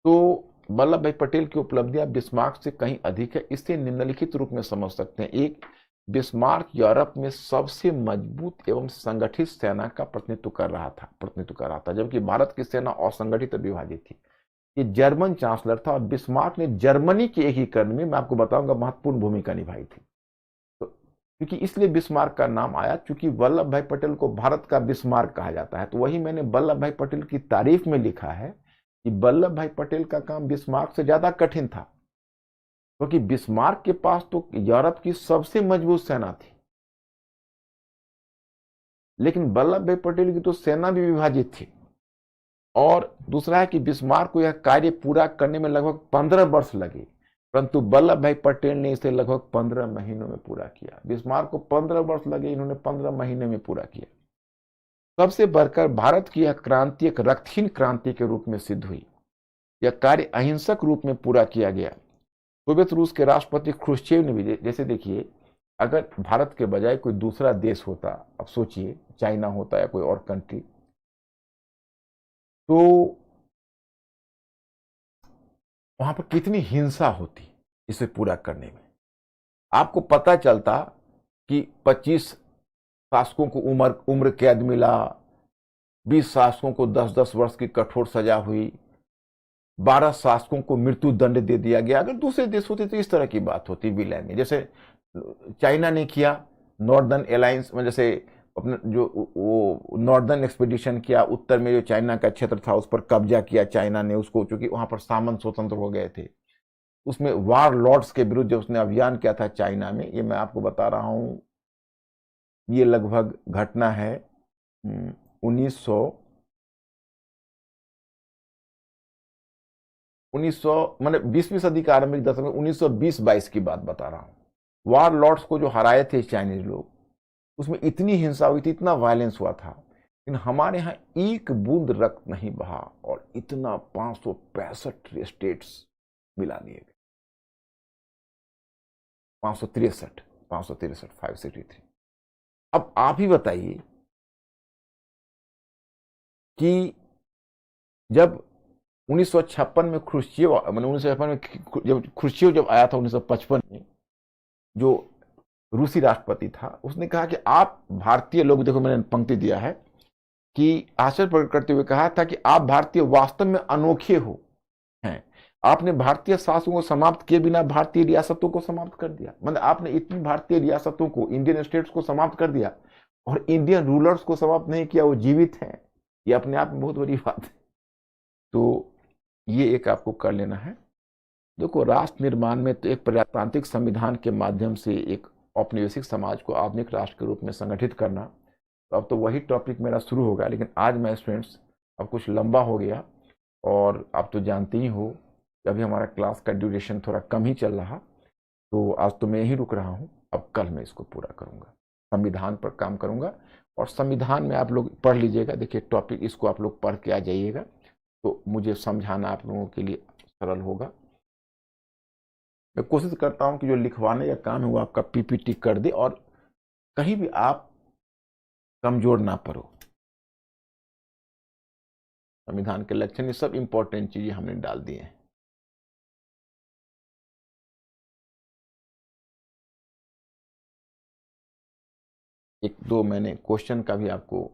तो वल्लभ भाई पटेल की उपलब्धियां बिस्मार्क से कहीं अधिक है, इसे निम्नलिखित रूप में समझ सकते हैं। एक, बिस्मार्क यूरोप में सबसे मजबूत एवं संगठित सेना का प्रतिनिधित्व कर रहा था, जबकि भारत की सेना असंगठित और विभाजित थी। ये जर्मन चांसलर था, और बिस्मार्क ने जर्मनी के एकीकरण में, मैं आपको बताऊंगा, महत्वपूर्ण भूमिका निभाई थी। तो क्योंकि इसलिए बिस्मार्क का नाम आया, क्योंकि वल्लभ भाई पटेल को भारत का बिस्मार्क कहा जाता है। तो वही मैंने वल्लभ भाई पटेल की तारीफ में लिखा है कि वल्लभ भाई पटेल का काम बिस्मार्क से ज्यादा कठिन था, क्योंकि बिस्मार्क के पास तो यूरोप की सबसे मजबूत सेना थी, लेकिन वल्लभ भाई पटेल की तो सेना भी विभाजित थी। और दूसरा है कि बिस्मार्क को यह कार्य पूरा करने में लगभग 15 वर्ष लगे, परंतु वल्लभ भाई पटेल ने इसे लगभग 15 महीनों में पूरा किया। बिस्मार्क को 15 वर्ष लगे, इन्होंने 15 महीने में पूरा किया। सबसे बढ़कर भारत की यह क्रांति एक रक्तहीन क्रांति के रूप में सिद्ध हुई। यह कार्य अहिंसक रूप में पूरा किया गया। सोवियत रूस के राष्ट्रपति ख्रुश्चेव ने भी, जैसे देखिए, अगर भारत के बजाय कोई दूसरा देश होता, अब सोचिए चाइना होता या कोई और कंट्री, तो वहां पर कितनी हिंसा होती इसे पूरा करने में। आपको पता चलता कि 25 शासकों को उम्र कैद मिला, 20 शासकों को 10-10 वर्ष की कठोर सजा हुई, 12 शासकों को मृत्यु दंड दे दिया गया। अगर दूसरे देश होते तो इस तरह की बात होती विलय में, जैसे चाइना ने किया नॉर्दर्न अलायंस में, जैसे अपने जो वो नॉर्दर्न एक्सपीडिशन किया, उत्तर में जो चाइना का क्षेत्र था उस पर कब्जा किया चाइना ने उसको, क्योंकि वहां पर सामंत स्वतंत्र हो गए थे। उसमें वार लॉर्ड्स के विरुद्ध जो उसने अभियान किया था चाइना में, ये मैं आपको बता रहा हूं, ये लगभग घटना है 1900 मतलब 20वीं सदी का आरंभिक दशक में 1920-22 की बात बता रहा हूं। वार लॉर्ड्स को जो हराए थे चाइनीज लोग, उसमें इतनी हिंसा हुई थी, इतना वायलेंस हुआ था, लेकिन हमारे यहाँ एक बूंद रक्त नहीं बहा और इतना 565 स्टेट्स मिला दिए गए। 563 563। अब आप ही बताइए कि जब 1956 में ख्रुश्चेव, मतलब 1956 में जब ख्रुश्चेव जब आया था 1955 में, जो रूसी राष्ट्रपति था, उसने कहा कि आप भारतीय लोग, देखो मैंने पंक्ति दिया है कि आश्चर्य प्रकट करते हुए कहा था कि आप भारतीय वास्तव में अनोखे हो हैं। आपने भारतीय शासकों को समाप्त किए बिना भारतीय रियासतों को समाप्त कर दिया। मतलब आपने इतनी भारतीय रियासतों को, इंडियन स्टेट्स को समाप्त कर दिया और इंडियन रूलर्स को समाप्त नहीं किया, वो जीवित हैं। ये अपने आप में बहुत बड़ी बात है। तो ये एक आपको कर लेना है। देखो, राष्ट्र निर्माण में तो एक प्रजातांत्रिक संविधान के माध्यम से एक औपनिवेशिक समाज को आधुनिक राष्ट्र के रूप में संगठित करना, तो अब तो वही टॉपिक मेरा शुरू होगा। लेकिन आज मैं स्टूडेंट्स अब कुछ लंबा हो गया और आप तो जानते ही हो कि अभी हमारा क्लास का ड्यूरेशन थोड़ा कम ही चल रहा, तो आज तो मैं यहीं रुक रहा हूँ। अब कल मैं इसको पूरा करूँगा, संविधान पर काम करूँगा। और संविधान में आप लोग पढ़ लीजिएगा, देखिए टॉपिक इसको आप लोग पढ़ के आ जाइएगा, तो मुझे समझाना आप लोगों के लिए सरल होगा। मैं कोशिश करता हूं कि जो लिखवाने का काम है वो आपका पीपीटी कर दे और कहीं भी आप कमजोर ना पड़ो। संविधान के लक्षण, ये सब इंपॉर्टेंट चीजें हमने डाल दी हैं। एक दो मैंने क्वेश्चन का भी आपको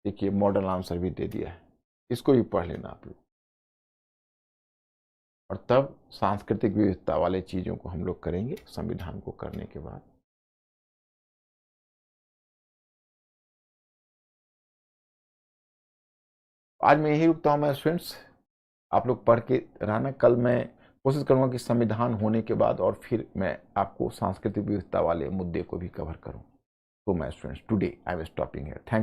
देखिए मॉडल आंसर भी दे दिया है, इसको भी पढ़ लेना आप लोग। और तब सांस्कृतिक विविधता वाले चीजों को हम लोग करेंगे संविधान को करने के बाद। आज मैं यही रुकता हूं मैं स्टूडेंट्स, आप लोग पढ़ के रहना। कल मैं कोशिश करूंगा कि संविधान होने के बाद और फिर मैं आपको सांस्कृतिक विविधता वाले मुद्दे को भी कवर करूं। तो मैं students, today I am stopping here. Thank